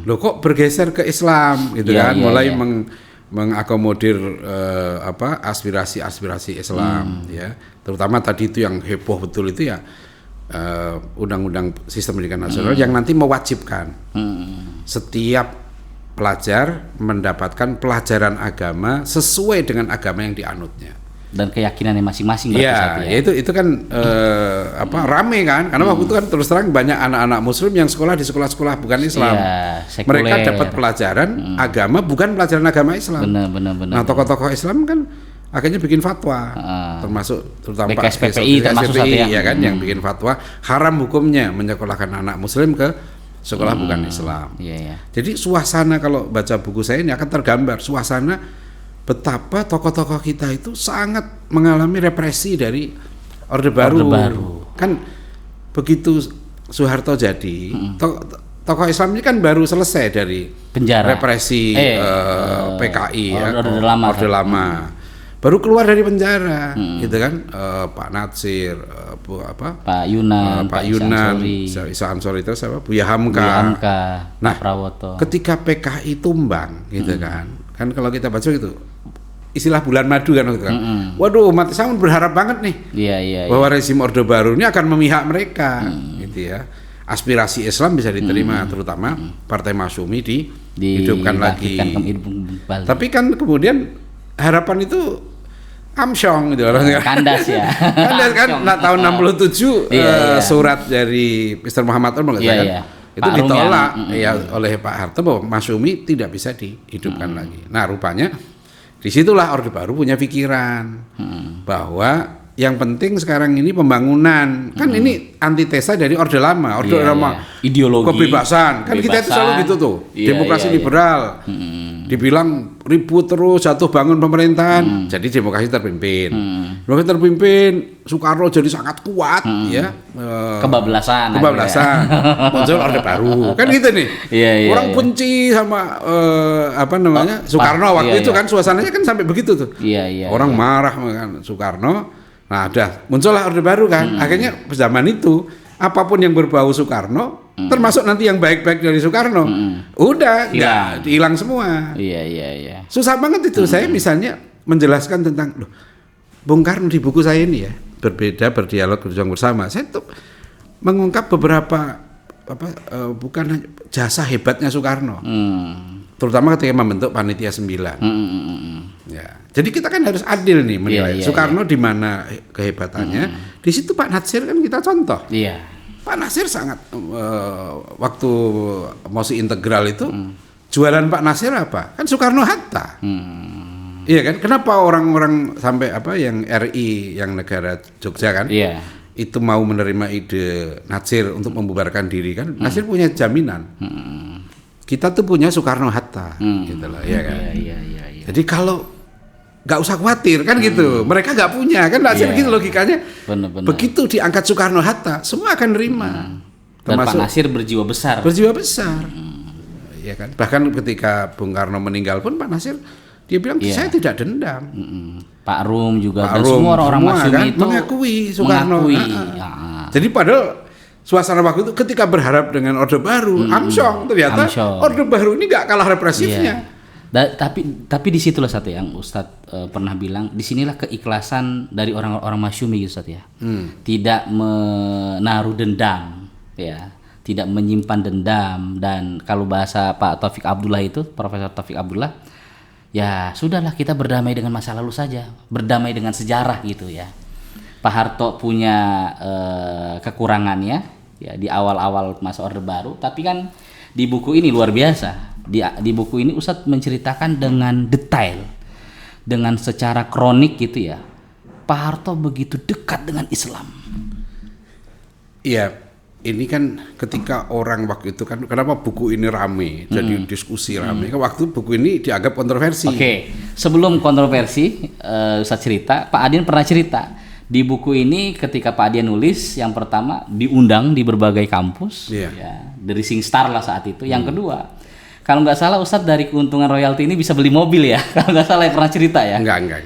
Loh kok bergeser ke Islam gitu kan, mulai mengakomodir aspirasi-aspirasi Islam ya. Terutama tadi itu yang heboh betul itu ya Undang-Undang Sistem Pendidikan Nasional yang nanti mewajibkan setiap pelajar mendapatkan pelajaran agama sesuai dengan agama yang dianutnya dan keyakinannya masing-masing. Ya itu kan rame kan, karena waktu itu kan terus terang banyak anak-anak Muslim yang sekolah di sekolah-sekolah bukan Islam. Mereka dapat pelajaran agama bukan pelajaran agama Islam. Benar. Nah tokoh-tokoh Islam kan akhirnya bikin fatwa, termasuk terutama BKSPPI ya kan, yang bikin fatwa haram hukumnya menyekolahkan anak Muslim ke sekolah bukan Islam. Jadi suasana, kalau baca buku saya ini akan tergambar suasana betapa tokoh-tokoh kita itu sangat mengalami represi dari Orde Baru. Kan begitu Soeharto jadi, tokoh Islam ini kan baru selesai dari penjara represi PKI Orde Lama. Baru keluar dari penjara, gitu kan, Pak Natsir, Pak Yunan, Isa Ansori itu siapa, Buya Hamka. Nah, Prawoto. Ketika PKI tumbang, gitu kan kalau kita baca gitu, istilah bulan madu kan, waduh, umat Islam berharap banget nih, bahwa rezim Orde Baru ini akan memihak mereka, gitu ya. Aspirasi Islam bisa diterima, terutama Partai Masyumi dihidupkan lagi. Tapi kan kemudian harapan itu amsyong gitu orangnya. Kandas ya. Kandas kan tahun 67 surat dari Mr. Muhammad Umar itu Pak ditolak oleh Pak Harto bahwa Masyumi tidak bisa dihidupkan lagi. Nah, rupanya disitulah Orde Baru punya pikiran bahwa yang penting sekarang ini pembangunan. Kan ini antitesa dari Orde Lama. Orde Lama ideologi kebebasan. Kan kita itu selalu gitu tuh. Demokrasi liberal. Dibilang ribut terus, jatuh bangun pemerintahan. Jadi demokrasi terpimpin. Demokrasi terpimpin, Soekarno jadi sangat kuat ya. Kebablasan. Muncul Orde Baru. Kan gitu nih. Orang benci sama Soekarno waktu itu kan suasananya kan sampai begitu tuh. Orang marah kan Soekarno. Nah, muncullah Orde Baru kan. Akhirnya zaman itu apapun yang berbau Soekarno, termasuk nanti yang baik-baik dari Soekarno, udah nggak hilang semua. Iya. Susah banget itu. Saya misalnya menjelaskan tentang Bung Karno di buku saya ini ya, berbeda berdialog berjuang bersama. Saya tuh mengungkap beberapa bukan hanya jasa hebatnya Soekarno. Terutama ketika membentuk Panitia 9. Ya. Jadi kita kan harus adil nih menilai Soekarno di mana kehebatannya. Di situ Pak Natsir kan kita contoh. Pak Natsir sangat waktu mosi integral itu jualan Pak Natsir apa? Kan Soekarno Hatta. Iya kan? Kenapa orang-orang sampai yang RI yang negara Jogja kan? Itu mau menerima ide Natsir untuk membubarkan diri kan? Natsir punya jaminan. Kita tuh punya Soekarno Hatta, gitu loh, ya kan. Jadi kalau nggak usah khawatir kan gitu, mereka nggak punya kan, gitu logikanya. Bener. Begitu diangkat Soekarno Hatta, semua akan nerima. Dan Pak Natsir berjiwa besar. Ya kan. Bahkan ketika Bung Karno meninggal pun Pak Natsir dia bilang saya tidak dendam. Pak Rum juga dan semua orang-orang Masyumi kan, itu mengakui Soekarno. Jadi padahal suasana waktu itu ketika berharap dengan Orde Baru, Amsyong ternyata Orde Baru ini nggak kalah represifnya. Tapi disitulah satu yang Ustadz pernah bilang, disinilah keikhlasan dari orang-orang Masyumi Ustadz ya. Tidak menaruh dendam, ya, tidak menyimpan dendam, dan kalau bahasa Pak Taufik Abdullah itu, Profesor Taufik Abdullah, ya sudahlah kita berdamai dengan masa lalu saja, berdamai dengan sejarah gitu ya. Pak Harto punya kekurangannya ya di awal-awal masa Orde Baru, tapi kan di buku ini luar biasa. Di buku ini Ustadz menceritakan dengan detail, dengan secara kronik gitu ya. Pak Harto begitu dekat dengan Islam. Iya, ini kan ketika orang waktu itu kan kenapa buku ini rame, jadi diskusi rame. Waktu buku ini dianggap kontroversi. Oke, sebelum kontroversi, Ustadz cerita, Pak Adin pernah cerita. Di buku ini ketika Pak Adian nulis, yang pertama diundang di berbagai kampus, ya, dari SingStar lah saat itu. Yang kedua, kalau nggak salah Ustadz dari keuntungan royalti ini bisa beli mobil ya, kalau nggak salah pernah cerita ya? Enggak.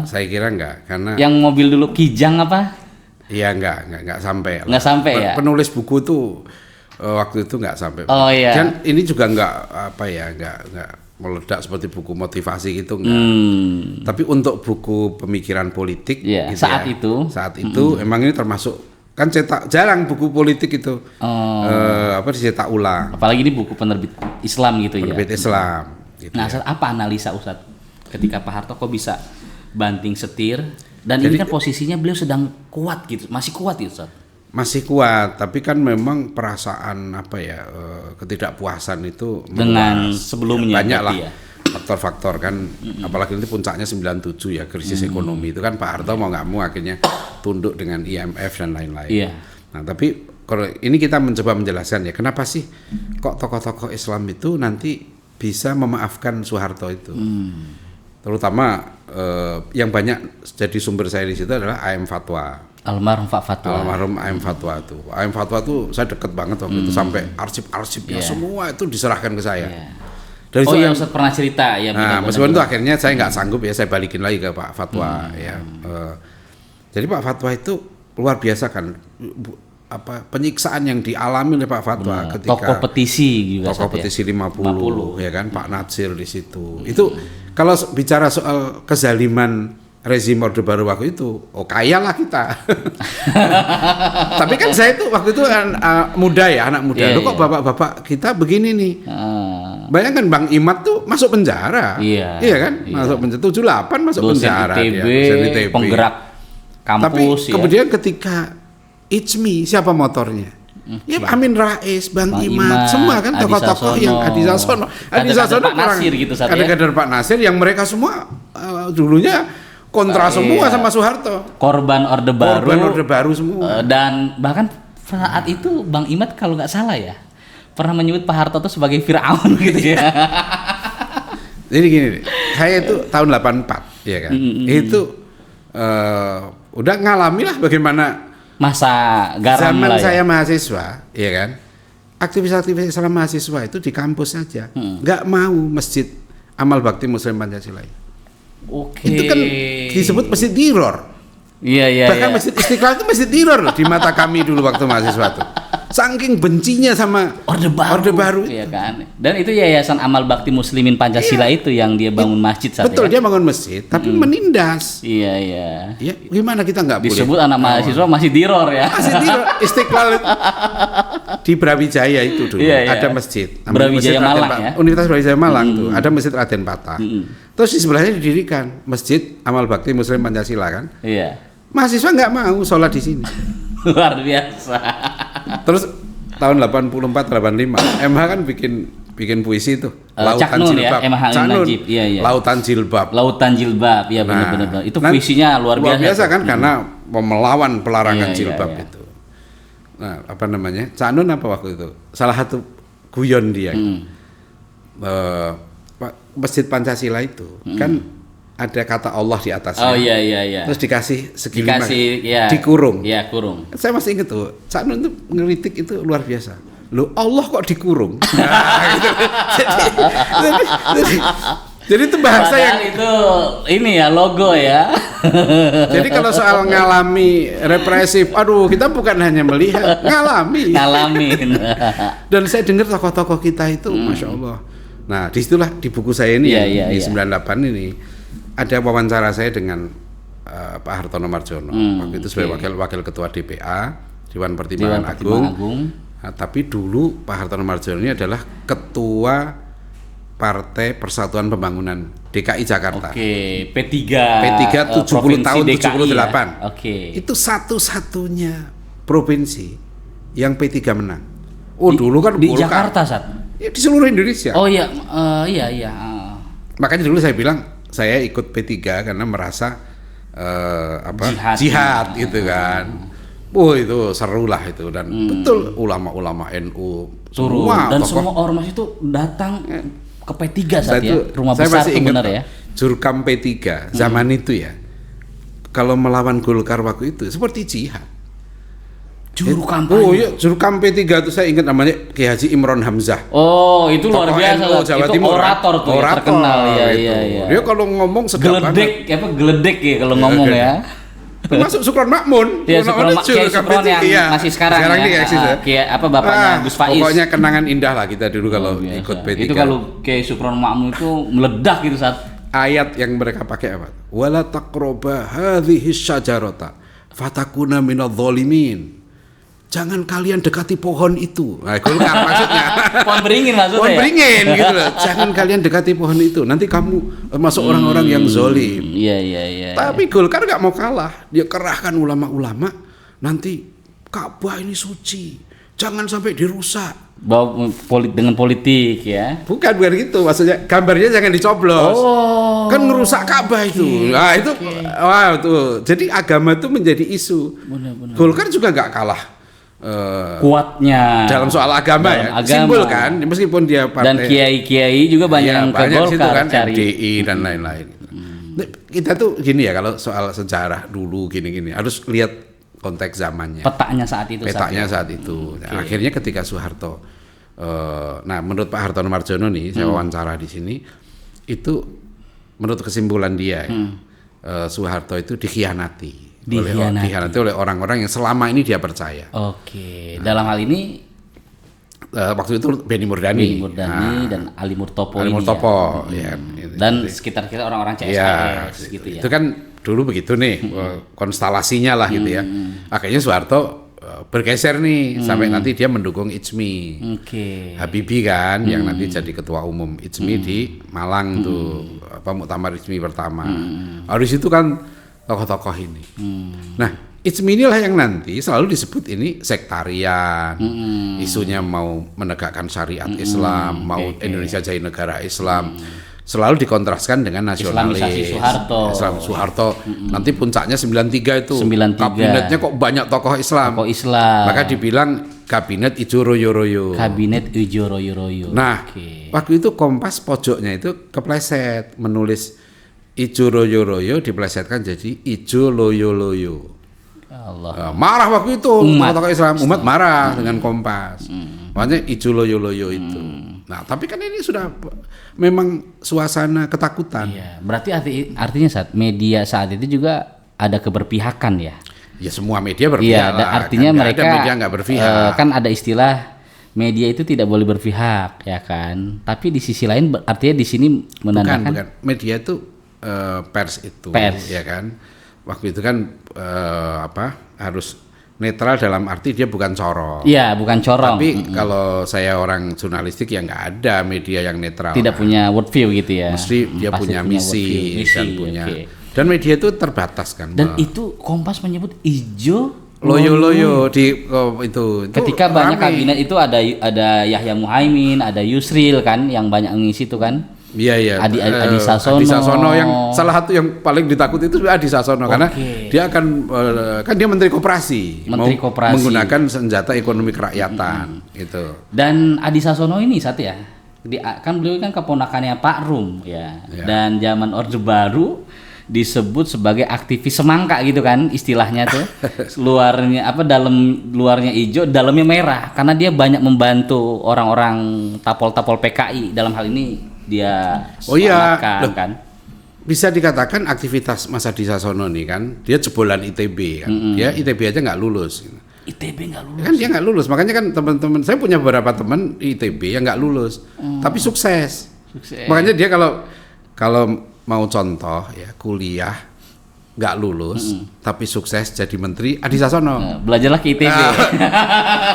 Saya kira enggak, karena yang mobil dulu Kijang apa? Iya enggak sampai. Nggak sampai ya? Penulis buku tuh waktu itu nggak sampai. Oh iya. Dan ini juga enggak meledak seperti buku motivasi gitu enggak. Tapi untuk buku pemikiran politik gitu saat itu emang ini termasuk kan jarang buku politik itu dicetak ulang. Apalagi ini buku penerbit Islam gitu penerbit Islam. Gitu nah, apa analisa Ustadz ketika Pak Harto kok bisa banting setir dan ini kan posisinya beliau sedang kuat gitu, masih kuat gitu Ustadz? Masih kuat, tapi kan memang perasaan ketidakpuasan itu dengan sebelumnya banyak lah faktor-faktor kan, apalagi nanti puncaknya 97 ya, krisis ekonomi itu kan Pak Harto mau nggak mau akhirnya tunduk dengan IMF dan lain-lain. Nah tapi kalau ini kita mencoba menjelaskan ya kenapa sih kok tokoh-tokoh Islam itu nanti bisa memaafkan Soeharto itu, terutama yang banyak jadi sumber saya di situ adalah AM Fatwa. Almarhum Pak Fatwa. Almarhum AM Fatwa itu. AM Fatwa itu saya deket banget waktu itu, sampai arsip-arsipnya semua itu diserahkan ke saya. Dari yang Ustadz pernah cerita ya. Nah, meskipun itu akhirnya saya nggak sanggup ya, saya balikin lagi ke Pak Fatwa ya. Jadi Pak Fatwa itu luar biasa kan, penyiksaan yang dialami oleh Pak Fatwa ketika tokoh petisi juga. Tokoh petisi 50 ya kan, Pak Natsir di situ. Itu kalau bicara soal kezaliman rezim Orde Baru waktu itu, kaya lah kita. Tapi kan saya itu waktu itu muda ya, anak muda. Kok bapak-bapak kita begini nih. Bayangkan Bang Imad tuh masuk penjara. Iya kan? Masuk penjara 78 masuk penjara ITB, dia. penggerak kampus. Tapi kemudian ketika Ijmi, siapa motornya? Ya Amin Rais, Bang Imad, semua kan tokoh-tokoh yang Adi Sasono Pak Nasir gitu kader-kader Pak Nasir yang mereka semua dulunya kontra semua sama Soeharto. Korban Orde Baru. Korban Orde Baru semua. Dan bahkan saat itu Bang Imad kalau nggak salah ya pernah menyebut Pak Harto itu sebagai Firaun gitu ya. Jadi gini, saya itu tahun 84 ya kan. Itu udah ngalami lah bagaimana masa garam zaman lah ya. saya mahasiswa, ya kan. Aktivis-aktivis Islam mahasiswa itu di kampus saja, nggak mau masjid Amal Bakti Muslim Pancasila. Oke. Itu kan disebut masjid teror. Iya. Bahkan Masjid Istiqlal itu masjid teror loh di mata kami dulu waktu mahasiswa tuh. Saking bencinya sama Orde Baru. Iya kan. Dan itu Yayasan Amal Bakti Muslimin Pancasila itu yang dia bangun masjid saat betul, dia bangun masjid tapi menindas. Iya. Ya, gimana kita nggak boleh? Disebut anak mahasiswa masih teror ya. Masih teror. Istiqlal di Brawijaya itu dulu ada masjid. Brawijaya Malang ya. Universitas Brawijaya Malang tuh ada masjid Raden Patah. Terus di sebelahnya didirikan Masjid Amal Bakti Muslim Pancasila kan. Iya. Mahasiswa nggak mau sholat di sini. Luar biasa. Terus tahun 84-85 MH kan bikin puisi itu Lautan Caknun Jilbab. ya, MH Najib. Iya. Lautan Jilbab. Lautan Jilbab, ya benar-benar. Itu puisinya luar biasa. Kan karena melawan pelarangan jilbab itu. Nah, apa namanya? Caknun apa waktu itu? Salah satu guyon dia. Masjid Pancasila itu kan ada kata Allah di atasnya. Oh iya. Terus dikasih segi dikurung. Iya, kurung. Saya masih ingat tuh, Caknun itu ngeritik itu luar biasa. Loh, Allah kok dikurung? Nah, gitu. Jadi itu bahasa padahal yang itu ini ya logo ya. Jadi kalau soal ngalami represif, aduh kita bukan hanya melihat, ngalamin. Dan saya dengar tokoh-tokoh kita itu, masya Allah. Nah, disitulah di buku saya ini di 98 ini. Ada wawancara saya dengan Pak Hartono Mardjono waktu itu sebagai wakil ketua DPA Dewan Pertimbangan Agung. Nah, tapi dulu Pak Hartono Mardjono ini adalah ketua Partai Persatuan Pembangunan DKI Jakarta. P3 70 tahun DKI 78. Ya? Itu satu-satunya provinsi yang P3 menang. Dulu kan di Jakarta saat. Ya, di seluruh Indonesia. Oh iya, iya. Makanya dulu saya bilang saya ikut P3 karena merasa jihad gitu kan. Itu seru lah itu dan betul ulama-ulama NU semua dan semua ormas itu datang ke P3 saat ya. Rumah besar itu benar ya. Jurkam P3 zaman itu ya. Kalau melawan Golkar waktu itu seperti jihad. Juru kampanye. Oh iya, juru kampanye 3 itu saya ingat namanya Ki Haji Imron Hamzah. Oh, itu luar biasa. Jawa itu Timur, orator tuh orator, ya, terkenal ya. Dia kalau ngomong sedap banget. Geledek ya kalau ngomong ya. Termasuk Sukron Makmun. Iya, Sukron yang masih sekarang ya. Kayak apa bapaknya Gus Faiz. Pokoknya kenangan indah lah kita dulu kalau ikut P3. Itu kalau kayak Sukron Makmun itu meledak gitu saat ayat yang mereka pakai apa? Wala taqraba hadhihi syajarata fatakuna minadh-dhalimin. Jangan kalian dekati pohon itu. Nah, Golkar maksudnya. Pohon beringin maksudnya. Pohon beringin gitu loh. Jangan kalian dekati pohon itu. Nanti kamu masuk orang-orang yang zalim. Iya. Tapi Golkar nggak mau kalah. Dia kerahkan ulama-ulama. Nanti Ka'bah ini suci. Jangan sampai dirusak. Bawa dengan politik ya. Bukan gitu. Maksudnya gambarnya jangan dicoblos. Kan ngerusak Ka'bah itu. Nah, itu wah tuh. Jadi agama itu menjadi isu. Benar. Golkar juga nggak kalah. Kuatnya dalam soal agama ya, simbol kan, meskipun dia partai dan kiai-kiai juga banyak yang ke Golkar kan, cari FDI dan lain-lain. Kita tuh gini ya, kalau soal sejarah dulu gini-gini harus lihat konteks zamannya. Petanya saat itu. Saat itu. Nah, akhirnya ketika Soeharto, nah menurut Pak Hartono Mardjono nih, saya wawancara di sini, itu menurut kesimpulan dia, Soeharto itu dikhianati oleh orang-orang yang selama ini dia percaya. Dalam hal ini waktu itu Benny Murdani dan Ali Murtopo. Ya. Dan sekitar kita orang-orang CSKS gitu ya. Itu kan dulu begitu nih konstelasinya lah gitu ya. Akhirnya Soeharto bergeser nih sampai nanti dia mendukung Ijmi. Habibie kan yang nanti jadi ketua umum Ijmi di Malang tuh muktamar Ijmi pertama. Habis itu kan tokoh-tokoh ini. Nah, Ijmi inilah yang nanti selalu disebut ini sektarian. Isunya mau menegakkan syariat Islam, Indonesia jadi negara Islam. selalu dikontraskan dengan nasionalis. Islamisasi Soeharto. Islam Soeharto. Nanti puncaknya 93 itu. 93. Kabinetnya kok banyak tokoh Islam. Tokoh Islam. Maka dibilang kabinet ijo royo-royo. Kabinet ijo royo-royo. Nah, waktu itu Kompas pojoknya itu kepleset menulis ijo royo-royo diplesetkan jadi ijo loyo-loyo. Allah. Marah waktu itu tokoh Islam, umat marah dengan Kompas. Makanya ijo loyo-loyo itu. Nah, tapi kan ini sudah memang suasana ketakutan. Iya, berarti artinya media saat itu juga ada keberpihakan ya. Ya semua media berpihak. Iya, artinya kan mereka ada media nggak berpihak. Kan ada istilah media itu tidak boleh berpihak, ya kan. Tapi di sisi lain artinya di sini menandakan bukan. Media itu pers itu, ya kan. Waktu itu kan harus netral dalam arti dia bukan corong. Iya, bukan corong. Tapi kalau saya orang jurnalistik ya nggak ada media yang netral. Tidak punya worldview gitu ya. Mesti dia punya misi dan punya. Dan media itu terbatas kan. Dan itu Kompas menyebut ijo loyo-loyo itu. Ketika banyak kabinet itu ada Yahya Muhaimin, ada Yusril kan yang banyak ngisi itu kan. Iya. Adi Sasono. Adi Sasono yang salah satu yang paling ditakuti itu Adi Sasono karena dia akan kan dia Menteri Koperasi. Menggunakan senjata ekonomi kerakyatan gitu. Dan Adi Sasono ini kan beliau kan keponakannya Pak Rum ya. Dan zaman Orde Baru disebut sebagai aktivis semangka gitu kan istilahnya tuh. Luarnya hijau, dalamnya merah karena dia banyak membantu orang-orang tapol-tapol PKI dalam hal ini dia kan. Bisa dikatakan aktivitas Mas Adi Sasono nih kan, dia jebolan ITB kan. Dia ITB aja nggak lulus. ITB nggak lulus. Kan dia nggak lulus, makanya kan teman-teman saya punya beberapa teman ITB yang nggak lulus, tapi sukses. Makanya dia kalau mau contoh ya kuliah nggak lulus tapi sukses jadi menteri Adi Sasono. Belajarlah ke ITB.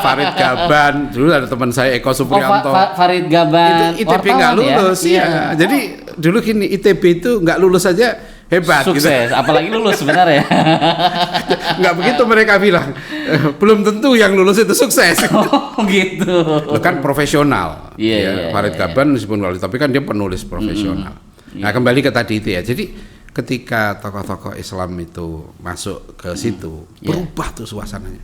Farid Gaban dulu ada teman saya Eko Supriyanto. Farid Gaban itu ITB nggak lulus ya. Jadi dulu gini ITB itu nggak lulus aja hebat. Sukses, gitu. Apalagi lulus sebenarnya. Nggak begitu mereka bilang. Belum tentu yang lulus itu sukses. Oh gitu. Lo kan profesional. Farid Gaban meskipun tapi kan dia penulis profesional. Nah kembali ke tadi itu ya. Jadi ketika tokoh-tokoh Islam itu masuk ke situ, berubah tuh suasananya.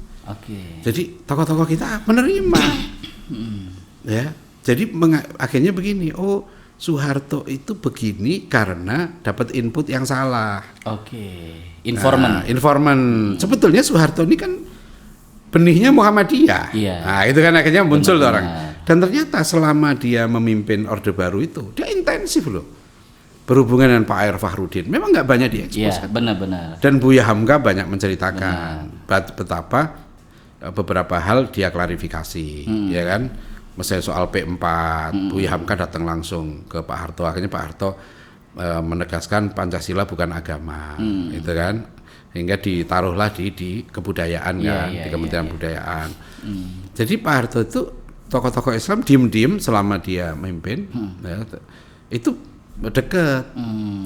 Jadi tokoh-tokoh kita menerima, ya. Jadi akhirnya begini, Soeharto itu begini karena dapat input yang salah. Informan. Sebetulnya Soeharto ini kan benihnya Muhammadiyah. Nah itu kan akhirnya muncul orang. Dan ternyata selama dia memimpin Orde Baru itu, dia intensif loh. Berhubungan dengan Pak Air Fakhrudin memang nggak banyak diekspos. Benar-benar. Dan Buya Hamka banyak menceritakan betapa beberapa hal dia klarifikasi, ya kan. Misalnya soal P4, Buya Hamka datang langsung ke Pak Harto. Akhirnya Pak Harto menegaskan Pancasila bukan agama, itu kan. Hingga ditaruhlah di kebudayaan di Kementerian Kebudayaan. Jadi Pak Harto itu tokoh-tokoh Islam diem-diem selama dia memimpin, itu dekat.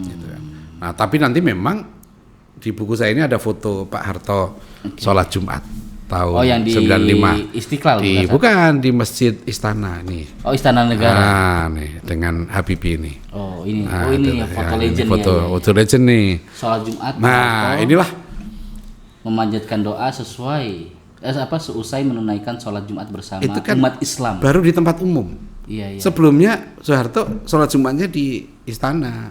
Gitu kan. Nah tapi nanti memang di buku saya ini ada foto Pak Harto sholat Jumat tahun yang di 95 Istiqlal bukan di Masjid Istana nih. Istana Negara. Nah nih dengan Habibie ini. Ini foto legend foto legend nih. Sholat Jumat. Nah inilah memanjatkan doa seusai menunaikan sholat Jumat bersama itu kan umat Islam. Baru di tempat umum. Iya. Sebelumnya Soeharto sholat Jumatnya di istana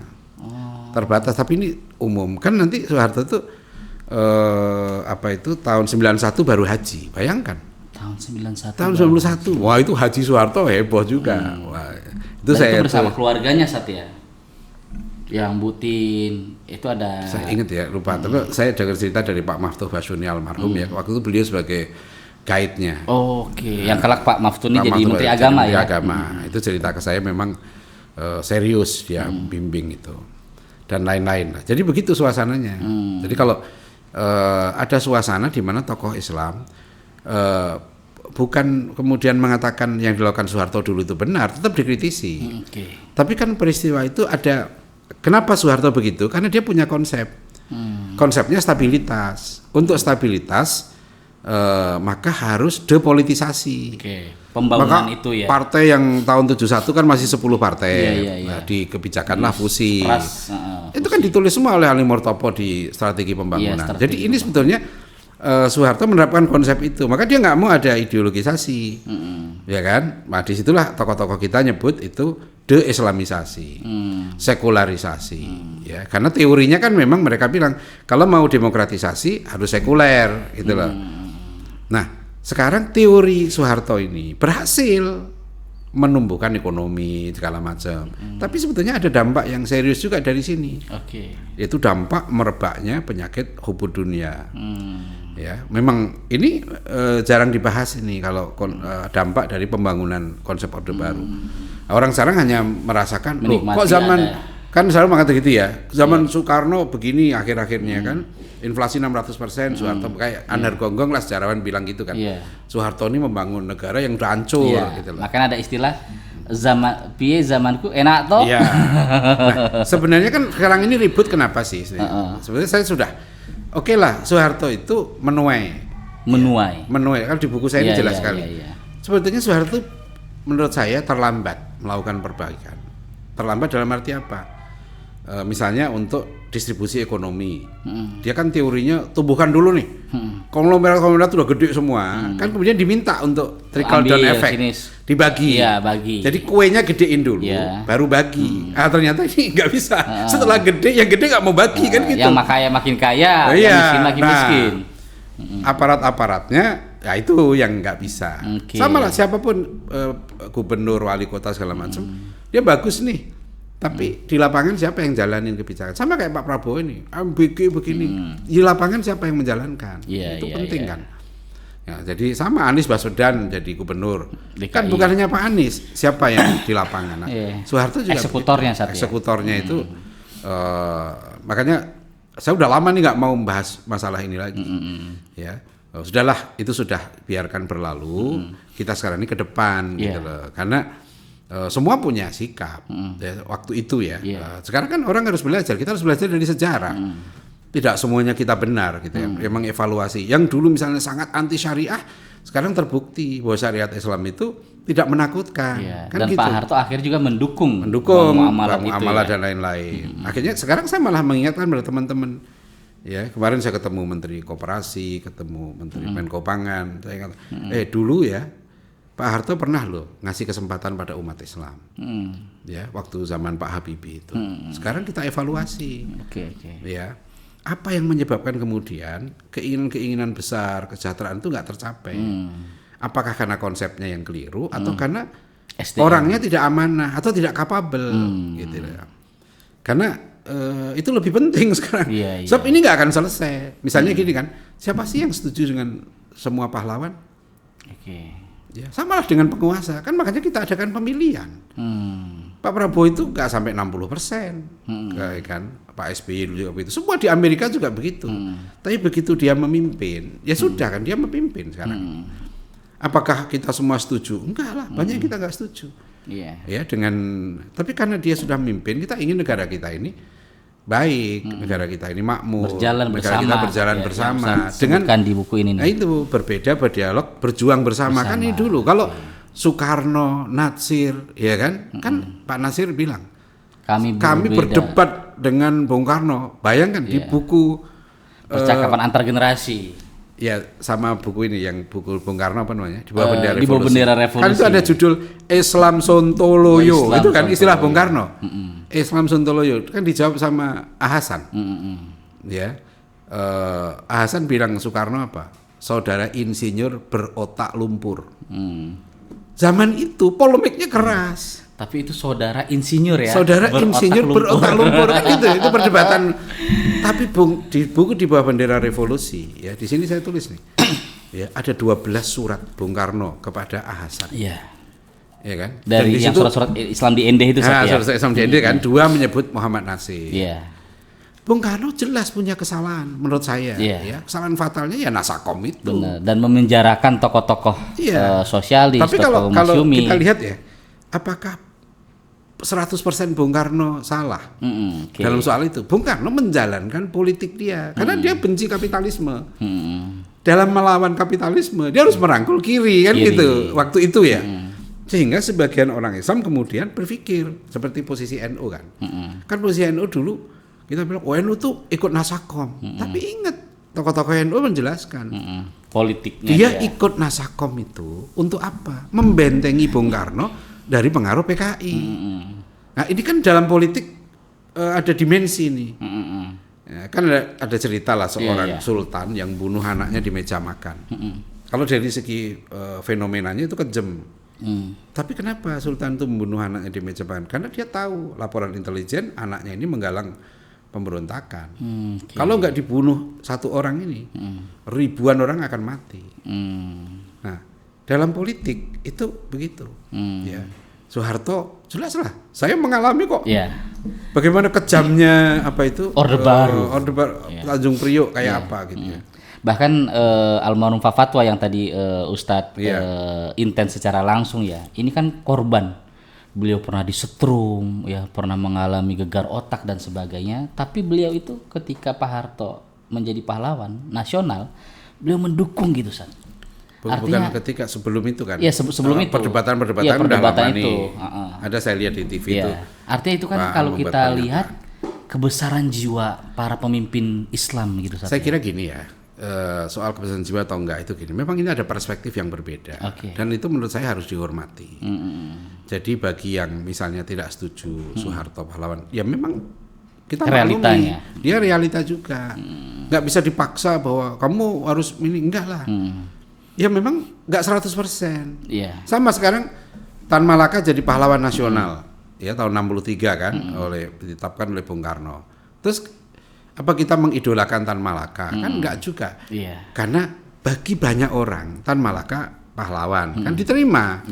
terbatas, tapi ini umum kan. Nanti Soeharto itu tahun 91 baru haji, bayangkan. Tahun 91. Wah itu haji Soeharto heboh juga. Wah itu saya bersama keluarganya yang Butin itu ada. Saya ingat ya lupa. Tapi saya dengar cerita dari Pak Maftuh Basyuni almarhum ya. Waktu itu beliau sebagai guide-nya. Yang kelak Pak Maftuh ini jadi Menteri Agama ya. Itu cerita ke saya memang serius dia bimbing itu dan lain-lain. Jadi begitu suasananya. Jadi kalau ada suasana di mana tokoh Islam bukan kemudian mengatakan yang dilakukan Soeharto dulu itu benar, tetap dikritisi. Tapi kan peristiwa itu ada. Kenapa Soeharto begitu? Karena dia punya konsep. Konsepnya stabilitas. Untuk stabilitas maka harus depolitisasi. Pembangunan maka itu ya. Partai yang tahun 71 kan masih 10 partai. Nah, di kebijakanlah fusi. Itu kan ditulis semua oleh Ali Murtopo di strategi pembangunan. Jadi ini sebetulnya Soeharto menerapkan konsep itu, maka dia nggak mau ada ideologisasi, ya kan? Nah disitulah tokoh-tokoh kita nyebut itu de-islamisasi, sekularisasi, ya. Karena teorinya kan memang mereka bilang kalau mau demokratisasi harus sekuler, gitu loh. Nah sekarang teori Soeharto ini berhasil menumbuhkan ekonomi segala macam, tapi sebetulnya ada dampak yang serius juga dari sini, yaitu dampak merebaknya penyakit hubud dunia. Ya, memang ini jarang dibahas ini kalau dampak dari pembangunan konsep Orde Baru. Orang sekarang hanya merasakan, loh, kok zaman kan selalu mengatakan gitu ya, zaman Soekarno begini akhir-akhirnya kan, inflasi 600%, Soeharto kayak Anar Gonggong lah sejarawan bilang gitu kan. Soeharto ini membangun negara yang udah hancur gitu loh. Makanya ada istilah zamanku enak toh. Iya. Nah, sebenarnya kan sekarang ini ribut kenapa sih? Sebenarnya saya sudah oke lah, Soeharto itu menuai. Kan di buku saya ini jelas sekali. Sebetulnya Soeharto menurut saya terlambat melakukan perbaikan. Terlambat dalam arti apa? Misalnya untuk distribusi ekonomi, dia kan teorinya tumbuhkan dulu nih, konglomerat udah gede semua, kan kemudian diminta untuk trickle down effect, dibagi, jadi kuenya gedein dulu, baru bagi. Ternyata ini nggak bisa. Setelah gede, yang gede nggak mau bagi kan gitu. Yang kaya makin kaya, yang miskin makin miskin. Aparat-aparatnya, ya itu yang nggak bisa. Sama lah siapapun gubernur, wali kota segala macam, dia bagus nih. Tapi di lapangan siapa yang jalanin kebijakan? Sama kayak Pak Prabowo ini, MBG begini. Di lapangan siapa yang menjalankan? Itu penting kan. Ya, jadi sama Anies Baswedan jadi gubernur. Kan bukan hanya Pak Anies, siapa yang di lapangan? Soeharto juga eksekutornya itu. Makanya saya udah lama nih nggak mau membahas masalah ini lagi. Ya, sudahlah, itu sudah biarkan berlalu. Kita sekarang ini ke depan gitu loh. Karena semua punya sikap waktu itu ya. Sekarang kan orang harus belajar, kita harus belajar dari sejarah. Tidak semuanya kita benar gitu ya. Memang evaluasi. Yang dulu misalnya sangat anti syariah, sekarang terbukti bahwa syariat Islam itu tidak menakutkan. Kan dan gitu. Pak Harto akhirnya juga mendukung muamalah dan lain-lain. Akhirnya sekarang saya malah mengingatkan pada teman-teman. Ya, kemarin saya ketemu Menteri Koperasi, ketemu Menteri Menko Pangan, saya kata, dulu ya Pak Harto pernah loh ngasih kesempatan pada umat Islam, ya waktu zaman Pak Habibie itu. Sekarang kita evaluasi, ya apa yang menyebabkan kemudian keinginan-keinginan besar kesejahteraan itu nggak tercapai? Apakah karena konsepnya yang keliru atau karena orangnya tidak amanah atau tidak kapabel, gitu ya? Karena itu lebih penting sekarang. Sebab ini nggak akan selesai. Misalnya gini kan, siapa sih yang setuju dengan semua pahlawan? Ya, sama lah dengan penguasa, kan makanya kita adakan pemilihan. Pak Prabowo itu nggak sampai 60%, kan? Pak SBY dulu juga begitu. Semua di Amerika juga begitu. Tapi begitu dia memimpin, ya sudah kan dia memimpin sekarang. Apakah kita semua setuju? Enggak lah, banyak yang kita nggak setuju. Ya tapi karena dia sudah memimpin, kita ingin negara kita ini baik, negara kita ini makmur, negara kita berjalan bersama dengan di buku ini. Nah itu berbeda, berdialog, berjuang bersama. Kan ini dulu kalau Soekarno, Natsir, ya kan Pak Natsir bilang kami berdebat dengan Bung Karno. Bayangkan di buku percakapan antar generasi. Ya sama buku ini yang buku Bung Karno apa namanya? Di bawah bendera revolusi. Kan itu ada judul Islam Sontoloyo. Itu kan istilah Bung Karno. Islam Sontoloyo kan dijawab sama Hasan. Ya. Hasan bilang Soekarno apa? Saudara insinyur berotak lumpur. Zaman itu polemiknya keras. Tapi itu saudara insinyur ya. Saudara insinyur berotak lumpur kan itu perdebatan. Tapi di buku di bawah bendera revolusi ya, di sini saya tulis nih. Ya, ada 12 surat Bung Karno kepada Hasan. Iya. Ya kan? Dari yang surat-surat Islam di Ende itu surat Islam di Ende kan, 2 menyebut Muhammad Natsir. Iya. Bung Karno jelas punya kesalahan menurut saya. Ya, kesalahan fatalnya ya Nasakom itu. Benar. Dan memenjarakan tokoh-tokoh sosialis. Tapi kalau kita lihat ya, apakah 100% Bung Karno salah dalam soal itu? Bung Karno menjalankan politik dia karena dia benci kapitalisme. dalam melawan kapitalisme dia harus merangkul kiri kan gitu waktu itu ya. Sehingga sebagian orang Islam kemudian berpikir seperti posisi NU kan. Kan posisi NU dulu kita bilang NU tuh ikut Nasakom. Tapi ingat tokoh-tokoh NU menjelaskan politiknya dia ikut Nasakom itu untuk apa? Membentengi Bung Karno dari pengaruh PKI. Nah ini kan dalam politik ada dimensi nih. Ya, kan ada cerita lah seorang sultan yang bunuh anaknya di meja makan. Kalau dari segi fenomenanya itu kejam. Tapi kenapa sultan itu membunuh anaknya di meja makan? Karena dia tahu laporan intelijen anaknya ini menggalang pemberontakan. Kalau nggak dibunuh satu orang ini, ribuan orang akan mati. Nah, dalam politik itu begitu. Ya, Soeharto jelas lah. Saya mengalami kok. Bagaimana kejamnya apa itu? Orde Baru, Tanjung Priok kayak apa gitu ya. Bahkan almarhum Pak Fatwa yang tadi Ustadz intens secara langsung ya. Ini kan korban. Beliau pernah disetrum, ya pernah mengalami gegar otak dan sebagainya. Tapi beliau itu ketika Pak Harto menjadi pahlawan nasional, beliau mendukung gitu, San. Artinya, bukan ketika sebelum itu kan? Iya sebelum itu. Perdebatan itu. Ada saya lihat di TV itu. Artinya itu kan kalau kita lihat kebesaran jiwa para pemimpin Islam gitu. Saya kira gini ya. Soal kebesaran jiwa atau enggak itu gini. Memang ini ada perspektif yang berbeda dan itu menurut saya harus dihormati. Jadi bagi yang misalnya tidak setuju Soeharto pahlawan, ya memang kita maklumi dia realita juga. Nggak bisa dipaksa bahwa kamu harus ini enggak lah. Ya memang nggak 100%. Sama sekarang Tan Malaka jadi pahlawan nasional ya tahun 63 kan ditetapkan oleh Bung Karno. Terus apa kita mengidolakan Tan Malaka? Kan enggak juga. Karena bagi banyak orang Tan Malaka pahlawan kan diterima.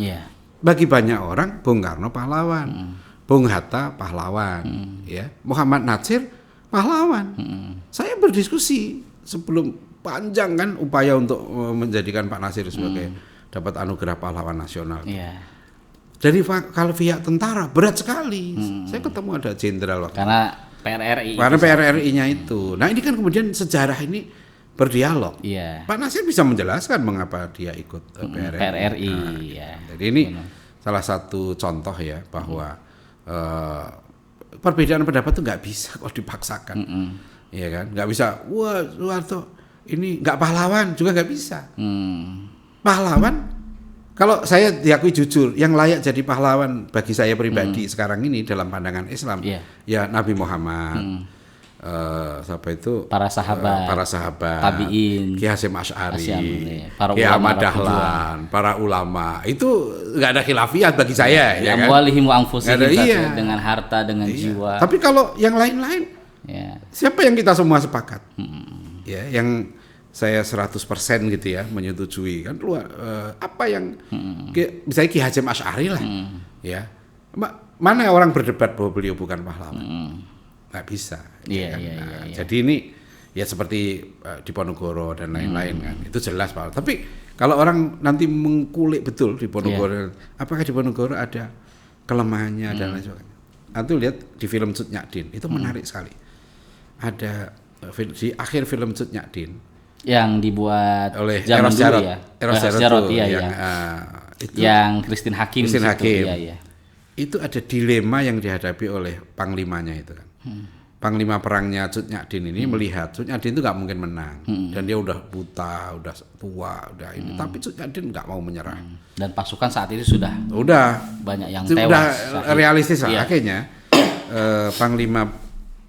Bagi banyak orang Bung Karno pahlawan, Bung Hatta pahlawan, ya Muhammad Natsir pahlawan. Saya berdiskusi sebelum panjang kan upaya untuk menjadikan Pak Natsir sebagai dapat anugerah pahlawan nasional. Dari kalau pihak tentara berat sekali. Saya ketemu ada jenderal waktu karena PRRI-nya itu. Nah ini kan kemudian sejarah ini berdialog. Pak Natsir bisa menjelaskan mengapa dia ikut PRRI. Jadi ini salah satu contoh ya bahwa perbedaan pendapat itu nggak bisa kok dipaksakan, ya kan? Nggak bisa. Wah Soeharto ini nggak pahlawan juga nggak bisa. Pahlawan. Kalau saya diakui jujur, yang layak jadi pahlawan bagi saya pribadi sekarang ini dalam pandangan Islam, ya Nabi Muhammad, siapa itu? Para sahabat, tabiin, Ki Hasyim Asy'ari, Ki Ahmad Dahlan, para ulama, itu nggak ada khilafiyah bagi saya, ya kan? Amwalihim wa anfusihim, dengan harta, dengan jiwa. Tapi kalau yang lain-lain, siapa yang kita semua sepakat? Ya, yang saya 100% gitu ya menyetujui kan apa yang misalnya Ki Hasyim Asy'ari lah ya mana orang berdebat bahwa beliau bukan pahlawan nggak bisa kan? Jadi ini ya seperti di Ponorogo dan lain-lain kan itu jelas Pak. Tapi kalau orang nanti mengkulik betul di Ponorogo apakah di Ponorogo ada kelemahannya dan lain sebagainya. Nanti lihat di film Cut Nyak Dien itu menarik sekali, ada di akhir film Cut Nyak Dien yang dibuat oleh zaman Eros dulu Jarot, yang Christine Hakim. Itu ada dilema yang dihadapi oleh panglimanya itu kan. Panglima perangnya Cut Nyak Dien ini melihat Cut Nyak Dien itu nggak mungkin menang dan dia udah buta, udah tua, udah ini. Tapi Cut Nyak Dien nggak mau menyerah. Dan pasukan saat itu sudah banyak yang tewas. Sudah realistis lah. Akhirnya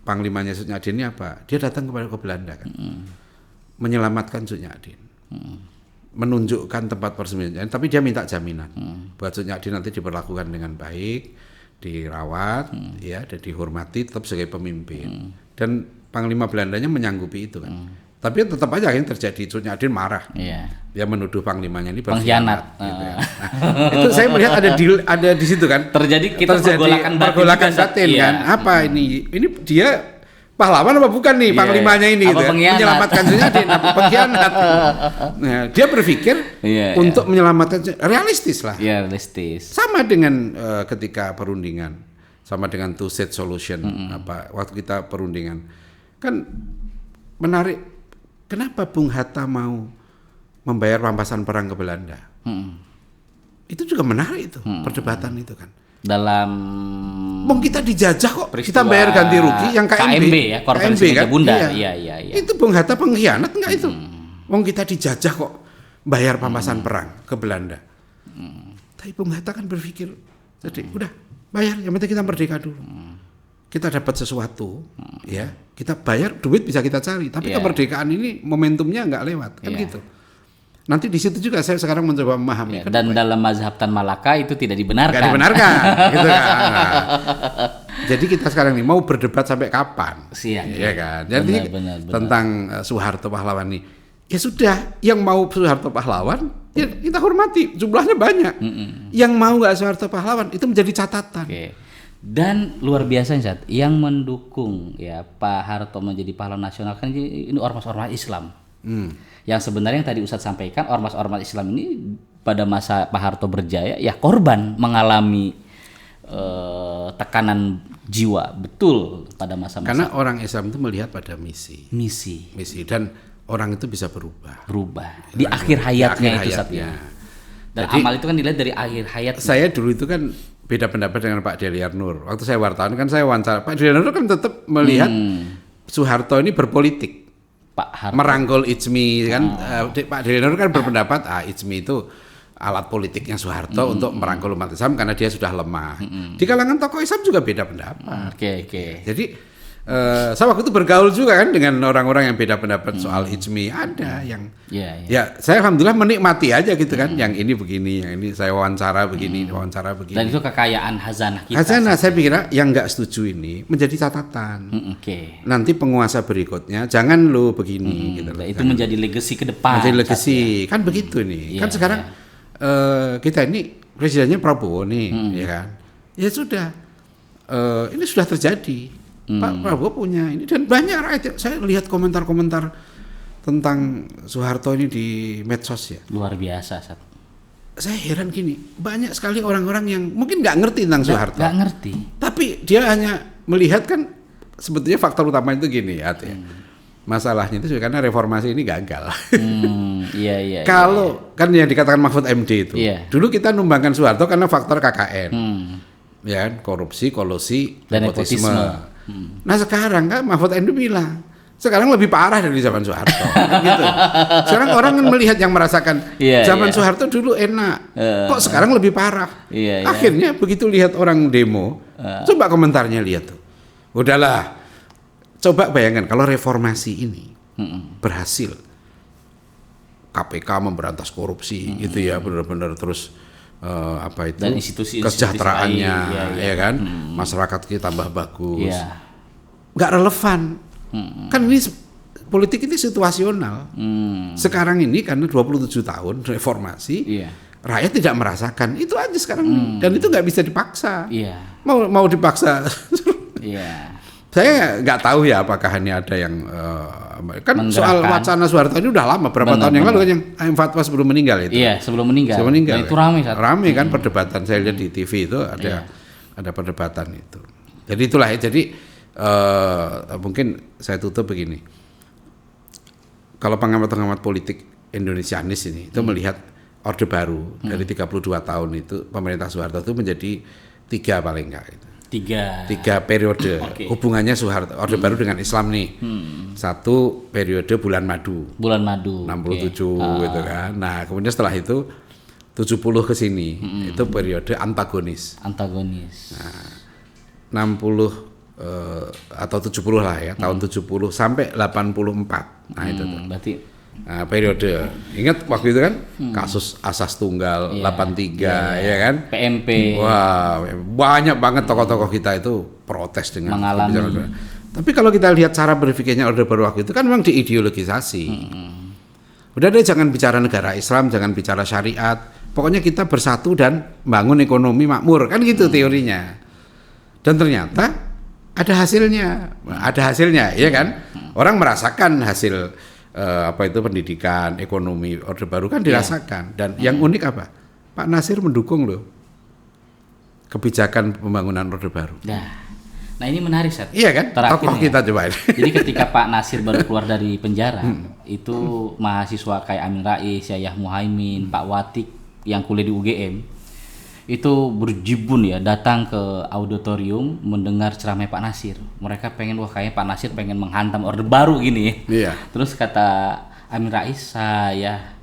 panglimanya Cut Nyak Dien ini apa? Dia datang ke Belanda kan. Menyelamatkan Cut Nyak Dien, menunjukkan tempat persembunyian, tapi dia minta jaminan buat Cut Nyak Dien nanti diperlakukan dengan baik, dirawat, ya, dan dihormati tetap sebagai pemimpin. Dan Panglima Belandanya menyanggupi itu kan. Tapi tetap aja yang terjadi, Cut Nyak Dien marah, dia menuduh panglimanya ini pengkhianat. Gitu ya. Nah, itu saya melihat ada di situ kan. Terjadi pergolakan batin kan. Apa ini? Ini dia pahlawan apa bukan nih panglimanya ini gitu, menyelamatkan Cut Nyak Dien apa pengkhianat. Nah, dia berpikir untuk menyelamatkan realistis lah. Realistis. Sama dengan ketika perundingan, sama dengan two state solution waktu kita perundingan. Kan menarik kenapa Bung Hatta mau membayar rampasan perang ke Belanda. Itu juga menarik itu perdebatan itu kan. Dalam kita dijajah kok, kita bayar ganti rugi yang KMB ya, Korporasi Meja Bundar. Iya. Itu Bung Hatta pengkhianat enggak itu? Kita dijajah kok bayar rampasan perang ke Belanda. Tapi Bung Hatta kan berpikir, jadi udah bayar, yang penting kita merdeka dulu. Kita dapat sesuatu, ya kita bayar, duit bisa kita cari. Tapi kemerdekaan ini momentumnya nggak lewat, kan gitu. Nanti di situ juga saya sekarang mencoba memahami. Dan dalam mazhab Tan Malaka itu tidak dibenarkan. Nggak dibenarkan, gitu kan. Nah, jadi kita sekarang nih mau berdebat sampai kapan? Ya kan. Jadi benar. Tentang Soeharto pahlawan ini, ya sudah. Yang mau Soeharto pahlawan, ya kita hormati. Jumlahnya banyak. Yang mau nggak Soeharto pahlawan itu menjadi catatan. Dan luar biasa Ustaz, yang mendukung ya Pak Harto menjadi pahlawan nasional kan ini ormas-ormas Islam. Yang sebenarnya yang tadi Ustadz sampaikan, ormas-ormas Islam ini pada masa Pak Harto berjaya ya korban mengalami tekanan jiwa betul pada masa-masa. Karena orang Islam itu melihat pada misi dan orang itu bisa berubah di akhir hayatnya itu Ustadz. Dan jadi, amal itu kan dilihat dari akhir hayat. Saya dulu itu kan beda pendapat dengan Pak Deliar Nur. Waktu saya wartawan kan saya wawancara Pak Deliar Nur kan tetap melihat Soeharto ini berpolitik. Pak Harto merangkul Ijmi kan. Pak Deliar Nur kan berpendapat Ijmi itu alat politiknya Soeharto untuk merangkul umat Islam karena dia sudah lemah. Di kalangan tokoh Islam juga beda pendapat. Jadi saya waktu itu bergaul juga kan dengan orang-orang yang beda pendapat soal Ijmi. Ada yang ya saya alhamdulillah menikmati aja gitu kan. Yang ini begini, yang ini saya wawancara begini, wawancara begini. Dan itu kekayaan hazanah kita. Hazanah saya pikir yang nggak setuju ini menjadi catatan. Nanti penguasa berikutnya jangan lo begini gitu. Itu menjadi legacy ke depan. Menjadi legacy kan begitu nih. Kan sekarang kita ini presidennya Prabowo nih, ya kan. Ya sudah, ini sudah terjadi. Pak Prabowo punya ini dan banyak rakyat. Saya lihat komentar-komentar tentang Soeharto ini di medsos ya. Luar biasa, Sat. Saya heran gini, banyak sekali orang-orang yang mungkin nggak ngerti tentang Soeharto. Nggak ngerti. Tapi dia hanya melihat kan sebetulnya faktor utama itu gini artinya. Masalahnya itu karena reformasi ini gagal. Kalau kan yang dikatakan Mahfud MD itu, dulu kita numbangkan Soeharto karena faktor KKN, ya korupsi, kolusi, dan nepotisme. Nah sekarang kan Mahfud MD bilang sekarang lebih parah dari zaman Soeharto, gitu. Sekarang orang kan melihat yang merasakan zaman Soeharto dulu enak, kok sekarang lebih parah. Akhirnya begitu lihat orang demo, coba komentarnya lihat tuh, udahlah. Coba bayangkan kalau reformasi ini berhasil, KPK memberantas korupsi, gitu ya, benar-benar terus apa itu dan institusi kesejahteraannya, ya kan, masyarakat kita tambah bagus, nggak relevan, kan ini politik ini situasional. Sekarang ini karena 27 tahun reformasi, rakyat tidak merasakan itu aja sekarang, dan itu nggak bisa dipaksa. Mau dipaksa. Saya nggak tahu ya apakah ini ada yang kan soal wacana Soeharto ini udah lama, berapa tahun yang lalu kan yang fatwa sebelum meninggal itu. Sebelum meninggal. Dan itu ramai kan perdebatan, saya lihat di TV itu ada perdebatan itu. Jadi itulah ya. Jadi mungkin saya tutup begini. Kalau pengamat-pengamat politik Indonesianis ini itu melihat Orde Baru dari 32 tahun itu pemerintah Soeharto itu menjadi 3 paling enggak itu. Tiga periode hubungannya Soeharto Orde Baru dengan Islam nih. Satu periode Bulan Madu 67 gitu kan. Nah kemudian setelah itu 70 ke sini itu periode antagonis. Nah, 60 atau 70 lah ya, tahun 70 sampai 84. Nah itu tuh. Berarti periode. Ingat waktu itu kan kasus asas tunggal 83 ya kan? PMP. Wah, banyak banget tokoh-tokoh kita itu protes dengan mengalami. Tapi kalau kita lihat cara berpikirnya Orde Baru waktu itu kan memang diideologisasi. Udah deh, jangan bicara negara Islam, jangan bicara syariat. Pokoknya kita bersatu dan bangun ekonomi makmur, kan gitu teorinya. Dan ternyata ada hasilnya, ya kan? Orang merasakan hasil apa itu pendidikan, ekonomi Orde Baru kan dirasakan. Dan yang unik apa? Pak Nasir mendukung loh kebijakan pembangunan Orde Baru. Nah ini menarik, Sat. Iya kan? Tokoh kita coba. Jadi ketika Pak Nasir baru keluar dari penjara, itu mahasiswa kayak Amin Rais, Yahya Muhaimin, Pak Watik yang kuliah di UGM, itu berjibun ya datang ke auditorium mendengar ceramah Pak Nasir. Mereka pengen, wah kayaknya Pak Nasir pengen menghantam Orde Baru gini. Iya. Terus kata Amin Rais, saya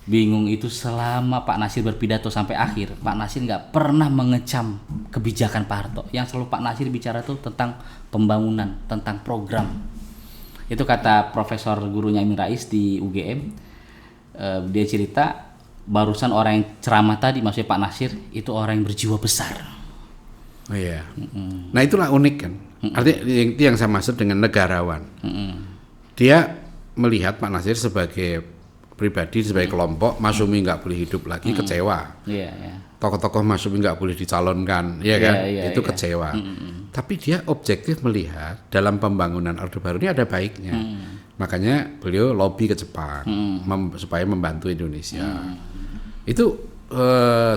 bingung itu selama Pak Nasir berpidato sampai akhir, Pak Nasir nggak pernah mengecam kebijakan Pak Harto. Yang selalu Pak Nasir bicara tuh tentang pembangunan, tentang program. Itu kata profesor gurunya Amin Rais di UGM. Dia cerita barusan orang yang ceramah tadi, maksudnya Pak Nasir, itu orang yang berjiwa besar. Oh iya. Nah itulah unik kan. Artinya itu yang saya maksud dengan negarawan. Dia melihat Pak Nasir sebagai pribadi, sebagai kelompok. Masyumi nggak boleh hidup lagi, kecewa. Tokoh-tokoh Masyumi nggak boleh dicalonkan, ya kan? Itu kecewa. Tapi dia objektif melihat dalam pembangunan Orde Baru ini ada baiknya. Makanya beliau lobby ke Jepang supaya membantu Indonesia. Itu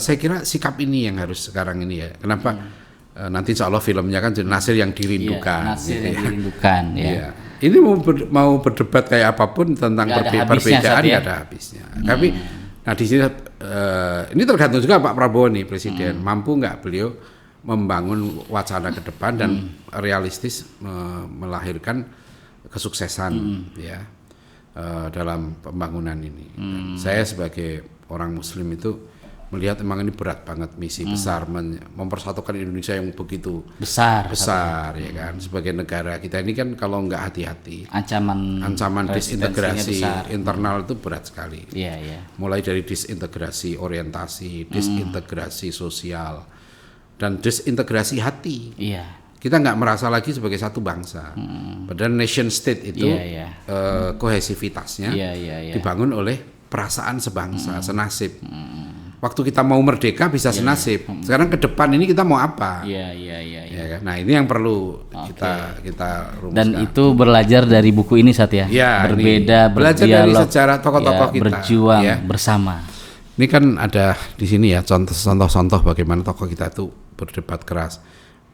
saya kira sikap ini yang harus sekarang ini ya. Kenapa? Nanti insya Allah filmnya kan Nasir yang dirindukan. Nasir yang dirindukan. Ya. Ini mau berdebat kayak apapun tentang perbedaan nggak ada habisnya. Tapi, nah di sini ini tergantung juga Pak Prabowo nih Presiden mampu nggak beliau membangun wacana ke depan dan realistis melahirkan kesuksesan ya dalam pembangunan ini. Saya sebagai orang Muslim itu melihat memang ini berat banget misi besar mempersatukan Indonesia yang begitu besar ya kan. Sebagai negara kita ini kan kalau nggak hati-hati ancaman disintegrasi internal itu berat sekali. Mulai dari disintegrasi orientasi, disintegrasi sosial dan disintegrasi hati. Kita nggak merasa lagi sebagai satu bangsa. Padahal nation state itu kohesivitasnya dibangun oleh perasaan sebangsa, senasib. Waktu kita mau merdeka bisa senasib. Sekarang ke depan ini kita mau apa? Ya kan? Nah ini yang perlu kita rumuskan. Dan itu belajar dari buku ini, Sat ya. Berbeda, belajar dari sejarah tokoh-tokoh kita. Berjuang bersama. Ini kan ada di sini ya contoh-contoh bagaimana tokoh kita itu berdebat keras.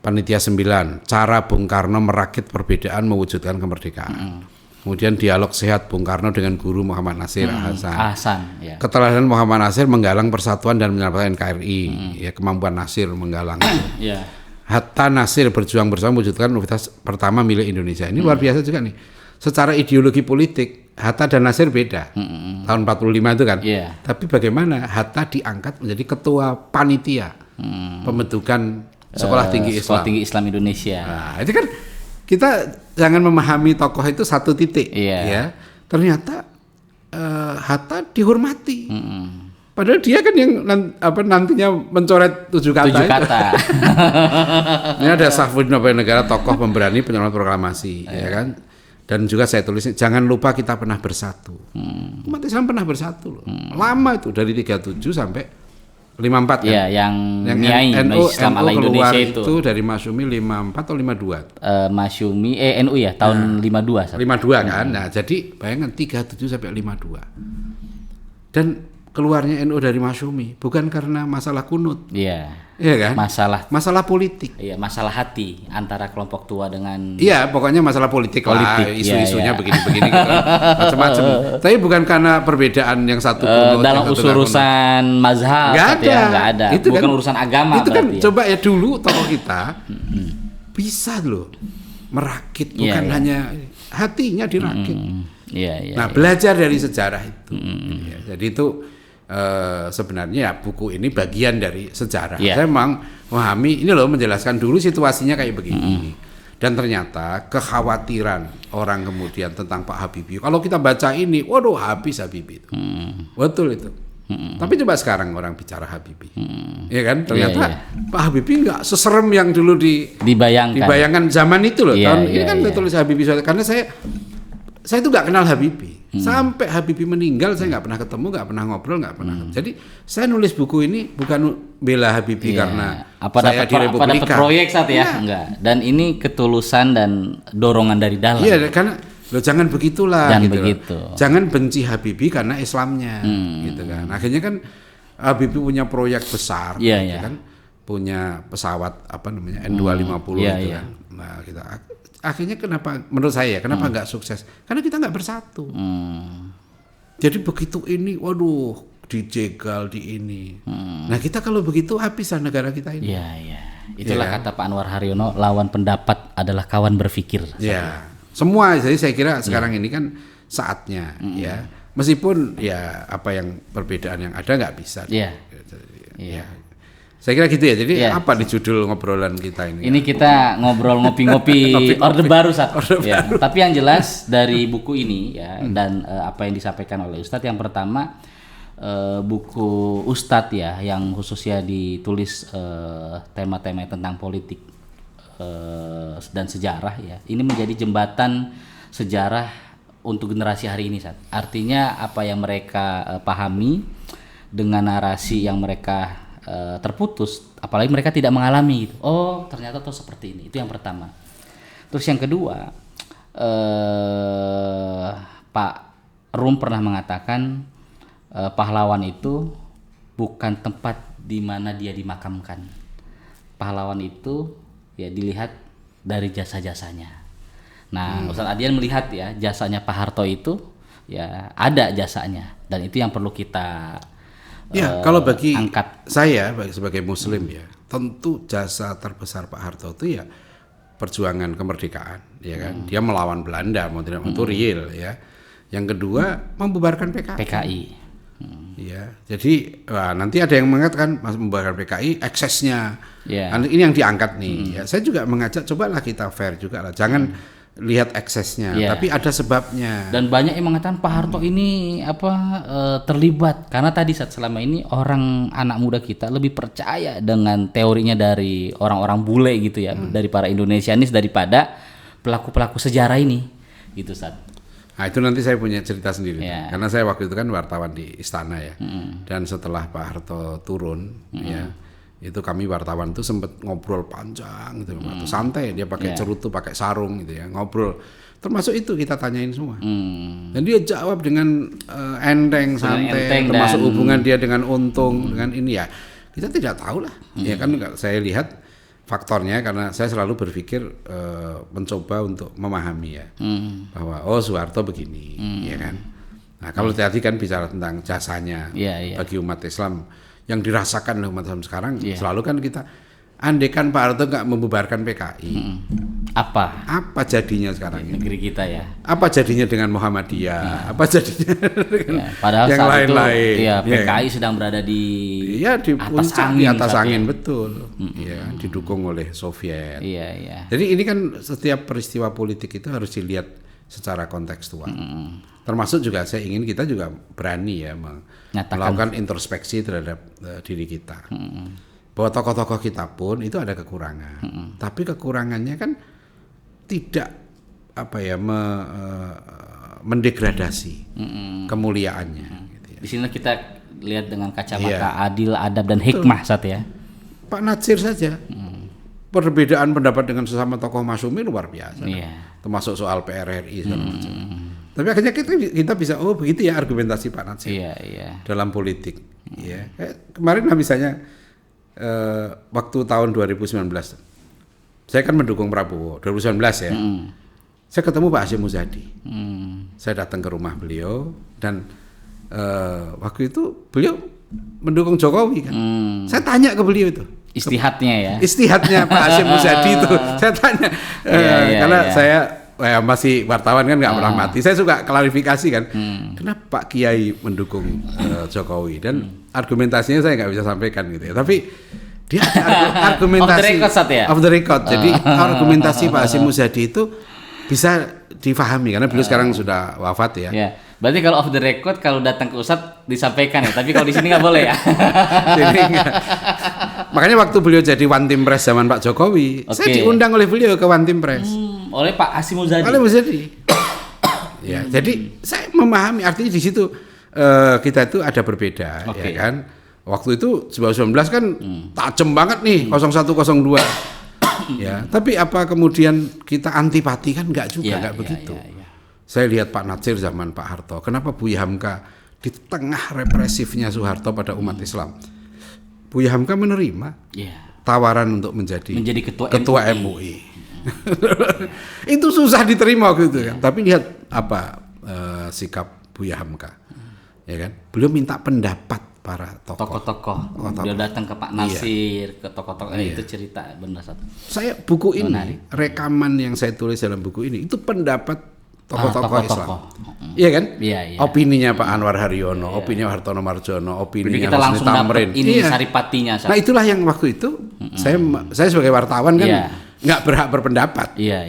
Panitia 9, cara Bung Karno merakit perbedaan mewujudkan kemerdekaan. Kemudian dialog sehat Bung Karno dengan guru Muhammad Nasir Hasan. Keteladanan Muhammad Nasir menggalang persatuan dan menyelamatkan NKRI. Kemampuan Nasir menggalang. Hatta Nasir berjuang bersama mewujudkan universitas pertama milik Indonesia. Ini luar biasa juga nih. Secara ideologi politik Hatta dan Nasir beda. Tahun 45 itu kan. Tapi bagaimana Hatta diangkat menjadi ketua panitia pembentukan Sekolah Tinggi Islam Indonesia. Nah, itu kan kita jangan memahami tokoh itu satu titik, ya. Ternyata Hatta dihormati. Padahal dia kan yang nantinya mencoret 7 kata. Ini ada Safwudin Negara, tokoh pemberani penyelamat proklamasi, ya kan. Dan juga saya tulis, jangan lupa kita pernah bersatu. Umat Islam pernah bersatu loh. Lama itu dari 37 sampai 54 kan? Yang NU Islam ala Indonesia itu dari Masyumi 54 atau 52? Masyumi NU ya tahun 52. 52 kan? Nah jadi bayangkan 37 sampai 52. Dan keluarnya NU dari Masyumi bukan karena masalah kunut. Iya kan? Masalah politik. Masalah hati antara kelompok tua dengan. Pokoknya masalah politik lah. Isu-isunya begini-begini gitu. Macam-macam. Tapi bukan karena perbedaan yang satu kunut. Dalam urusan mazhab. Nggak ada. Itu bukan kan, urusan agama. Itu kan coba ya dulu tokoh kita bisa loh merakit, bukan hanya hatinya dirakit. Nah belajar dari sejarah itu. Jadi itu. Sebenarnya buku ini bagian dari sejarah. Saya memang memahami ini loh, menjelaskan dulu situasinya kayak begini. Dan ternyata kekhawatiran orang kemudian tentang Pak Habibie. Kalau kita baca ini, waduh habis Habibie itu. Betul itu. Tapi coba sekarang orang bicara Habibie. Ya kan? Ternyata Pak Habibie enggak seserem yang dulu dibayangkan zaman itu loh. Ini kan tulis Habibie karena saya itu nggak kenal Habibie. Sampai Habibie meninggal saya nggak pernah ketemu, nggak pernah ngobrol, nggak pernah. Jadi saya nulis buku ini bukan bela Habibie karena saya di Republika. Dapat proyek saat enggak. Dan ini ketulusan dan dorongan dari dalam. Karena jangan begitulah. Jangan benci Habibie karena Islamnya, gitu kan. Akhirnya kan Habibie punya proyek besar, gitu kan. punya pesawat N250 itu kan. Nah, kita akhirnya kenapa menurut saya kenapa nggak sukses? Karena kita nggak bersatu. Jadi begitu ini, waduh, dijegal di ini. Nah kita kalau begitu habislah negara kita ini. Iya. Itulah kata Pak Anwar Haryono, lawan pendapat adalah kawan berpikir. Ya, semua. Jadi saya kira sekarang ini kan saatnya, ya. Meskipun ya apa yang perbedaan yang ada nggak bisa. Iya. Saya kira gitu ya. Jadi apa di judul ngobrolan kita ini? Ini kita ngobrol ngopi-ngopi orde baru baru. Tapi yang jelas dari buku ini ya dan apa yang disampaikan oleh Ustadz, yang pertama buku Ustadz ya yang khususnya ditulis tema-tema tentang politik dan sejarah ya. Ini menjadi jembatan sejarah untuk generasi hari ini, Sat. Artinya apa yang mereka pahami dengan narasi yang mereka terputus, apalagi mereka tidak mengalami gitu. Oh, ternyata tuh seperti ini. Itu yang pertama. Terus yang kedua, Pak Rum pernah mengatakan pahlawan itu bukan tempat di mana dia dimakamkan. Pahlawan itu ya dilihat dari jasa-jasanya. Nah, Ustadz Adian melihat ya jasanya Pak Harto itu ya ada jasanya, dan itu yang perlu kita kalau bagi angkat. Saya sebagai Muslim ya, tentu jasa terbesar Pak Harto itu ya perjuangan kemerdekaan, ya kan. Dia melawan Belanda mau tidak mau itu real ya. Yang kedua membubarkan PKI. Ya, jadi nanti ada yang mengatakan membubarkan PKI eksesnya. Ini yang diangkat nih. Ya, saya juga mengajak cobalah kita fair juga lah. Jangan lihat eksesnya, tapi ada sebabnya. Dan banyak yang mengatakan Pak Harto ini terlibat karena tadi saat selama ini orang anak muda kita lebih percaya dengan teorinya dari orang-orang bule gitu ya, dari para Indonesianis daripada pelaku-pelaku sejarah ini gitu, Sat. Nah itu nanti saya punya cerita sendiri karena saya waktu itu kan wartawan di istana ya, dan setelah Pak Harto turun ya, itu kami wartawan tuh sempat ngobrol panjang gitu, santai, dia pakai cerutu, pakai sarung gitu ya, ngobrol, termasuk itu kita tanyain semua, dan dia jawab dengan enteng, santai, termasuk hubungan dia dengan Untung, dengan ini ya, kita tidak tahu lah, ya kan saya lihat faktornya karena saya selalu berpikir mencoba untuk memahami ya, bahwa Soeharto begini, ya kan, nah kalau tadi kan bicara tentang jasanya bagi umat Islam yang dirasakan oleh umat Islam sekarang, selalu kan kita andaikan Pak Harto nggak membubarkan PKI, apa jadinya sekarang ini negeri kita ya? Apa jadinya dengan Muhammadiyah? Apa jadinya dengan padahal yang saat lain-lain? Itu PKI sedang berada di atas angin betul, didukung oleh Soviet. Jadi ini kan setiap peristiwa politik itu harus dilihat secara kontekstual. Termasuk juga saya ingin kita juga berani ya melakukan introspeksi terhadap diri kita. Bahwa tokoh-tokoh kita pun itu ada kekurangan. Tapi kekurangannya kan tidak mendegradasi kemuliaannya. Gitu ya. Di sini kita lihat dengan kacamata adil, adab dan hikmah, Sat ya. Pak Natsir saja. Perbedaan pendapat dengan sesama tokoh Masyumi luar biasa. Termasuk soal PRRI segala macam. Tapi akhirnya kita bisa begitu ya argumentasi Pak Natsir dalam politik. Kemarin lah misalnya waktu tahun 2019 saya kan mendukung Prabowo 2019 ya. Saya ketemu Pak Hasyim Muzadi. Saya datang ke rumah beliau dan waktu itu beliau mendukung Jokowi kan. Saya tanya ke beliau itu istihadnya Pak Hasyim Muzadi itu saya tanya karena saya masih wartawan kan nggak pernah mati. Saya suka klarifikasi kan, kenapa Pak Kiai mendukung Jokowi, dan argumentasinya saya nggak bisa sampaikan gitu ya. Tapi dia argumentasi off the record. Jadi argumentasi Pak Hasyim Muzadi itu bisa difahami karena beliau sekarang sudah wafat ya. Berarti kalau off the record kalau datang ke Ustadz disampaikan ya, tapi kalau di sini nggak boleh ya. Jadi makanya waktu beliau jadi One Team Press zaman Pak Jokowi, saya diundang oleh beliau ke One Team Press. Oleh Pak Hasyim Muzadi. Jadi saya memahami artinya di situ kita itu ada berbeda, ya kan. Waktu itu 2019 kan tajam banget nih 0102. Ya, tapi apa kemudian kita antipati kan enggak juga, enggak begitu. Saya lihat Pak Natsir zaman Pak Harto, kenapa Buya Hamka di tengah represifnya Soeharto pada umat Islam, Buya Hamka menerima. tawaran untuk menjadi ketua MUI. Itu susah diterima gitu kan. Tapi lihat apa sikap Buya Hamka, ya kan? Beliau minta pendapat para tokoh-tokoh. Beliau datang ke Pak Nasir, ke tokoh-tokoh. Itu cerita benar satu. Saya buku ini, rekaman yang saya tulis dalam buku ini itu pendapat tokoh-tokoh Islam. Iya kan? Iya. Opininya Pak Anwar Haryono, opininya Hartono Marjono, opininya kita langsung dapat ini saripatinya. Nah, itulah yang waktu itu saya sebagai wartawan kan nggak berhak berpendapat. Iya.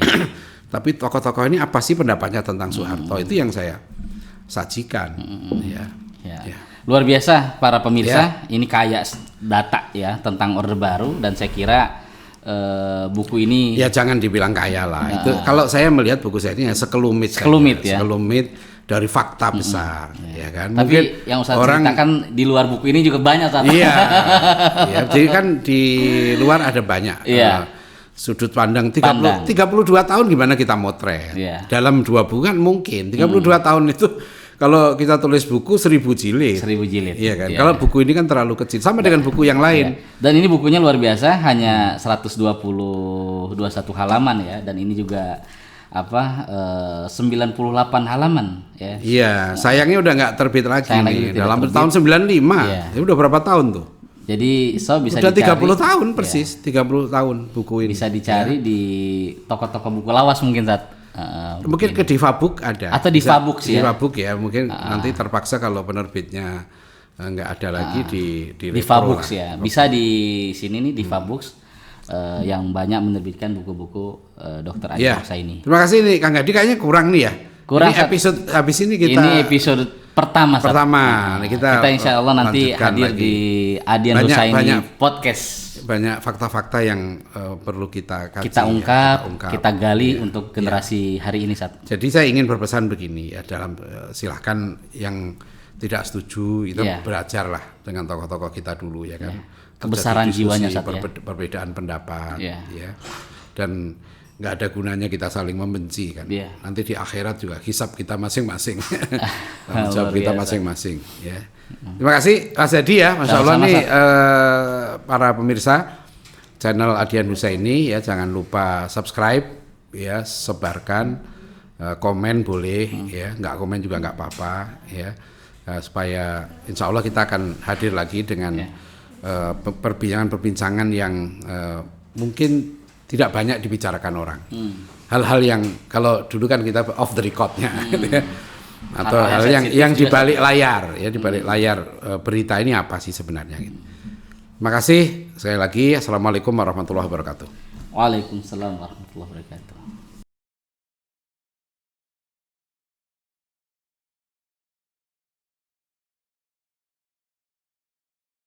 Tapi tokoh-tokoh ini apa sih pendapatnya tentang Soeharto? Itu yang saya sajikan. Ya. Luar biasa para pemirsa, ini kaya data ya tentang Orde Baru, dan saya kira buku ini ya jangan dibilang kaya lah. Itu kalau saya melihat buku saya ini sekelumit dari fakta besar, ya kan. Tapi mungkin yang Ustaz ceritakan di luar buku ini juga banyak. Iya. Jadi kan di luar ada banyak. Sudut pandang 32 tahun gimana kita motret. Dalam 2 buku kan mungkin 32 tahun itu kalau kita tulis buku 1000 jilid. 1000 jilid. Iya kan. Kalau buku ini kan terlalu kecil sama dengan buku yang lain. Dan ini bukunya luar biasa, hanya 121 halaman ya, dan ini juga 98 halaman ya. Iya, sayangnya udah nggak terbit lagi nih. Dalam tahun 95. Ya udah berapa tahun tuh? Jadi bisa udah dicari, 30 tahun persis, 30 tahun buku ini. Bisa dicari di toko-toko buku lawas mungkin mungkin ke Divabook ada. Atau Divabook sih ya. Divabook ya, mungkin nanti terpaksa kalau penerbitnya nggak ada lagi di Divabook ya. Bisa di sini nih Divabook yang banyak menerbitkan buku-buku Dr. Adi Maksa ini. Terima kasih nih Kang Hadi, kayaknya kurang nih ya. Ini episode habis ini kita. Ini episode pertama. Kita insya Allah nanti hadir lagi di Adian Husaini Podcast. Banyak fakta-fakta yang perlu kita kaji, kita ungkap, kita gali untuk generasi hari ini. Jadi saya ingin berpesan begini ya, dalam silahkan yang tidak setuju itu belajarlah dengan tokoh-tokoh kita dulu ya kan. Kebesaran jiwanya perbedaan pendapat ya. Dan nggak ada gunanya kita saling membenci kan. Nanti di akhirat juga hisab kita masing-masing. Jawab kita masing-masing ya. Terima kasih Mas Hadi ya, Masya Allah nih para pemirsa channel Adian Husaini ya, jangan lupa subscribe ya, sebarkan, komen boleh ya, nggak komen juga nggak apa-apa ya, supaya Insya Allah kita akan hadir lagi dengan perbincangan yang mungkin tidak banyak dibicarakan orang. Hal-hal yang kalau dulu kan kita off the record-nya gitu ya. Atau hal yang di balik layar ya, di balik layar berita ini apa sih sebenarnya gitu. Terima kasih sekali lagi. Assalamualaikum warahmatullahi wabarakatuh. Waalaikumsalam warahmatullahi wabarakatuh.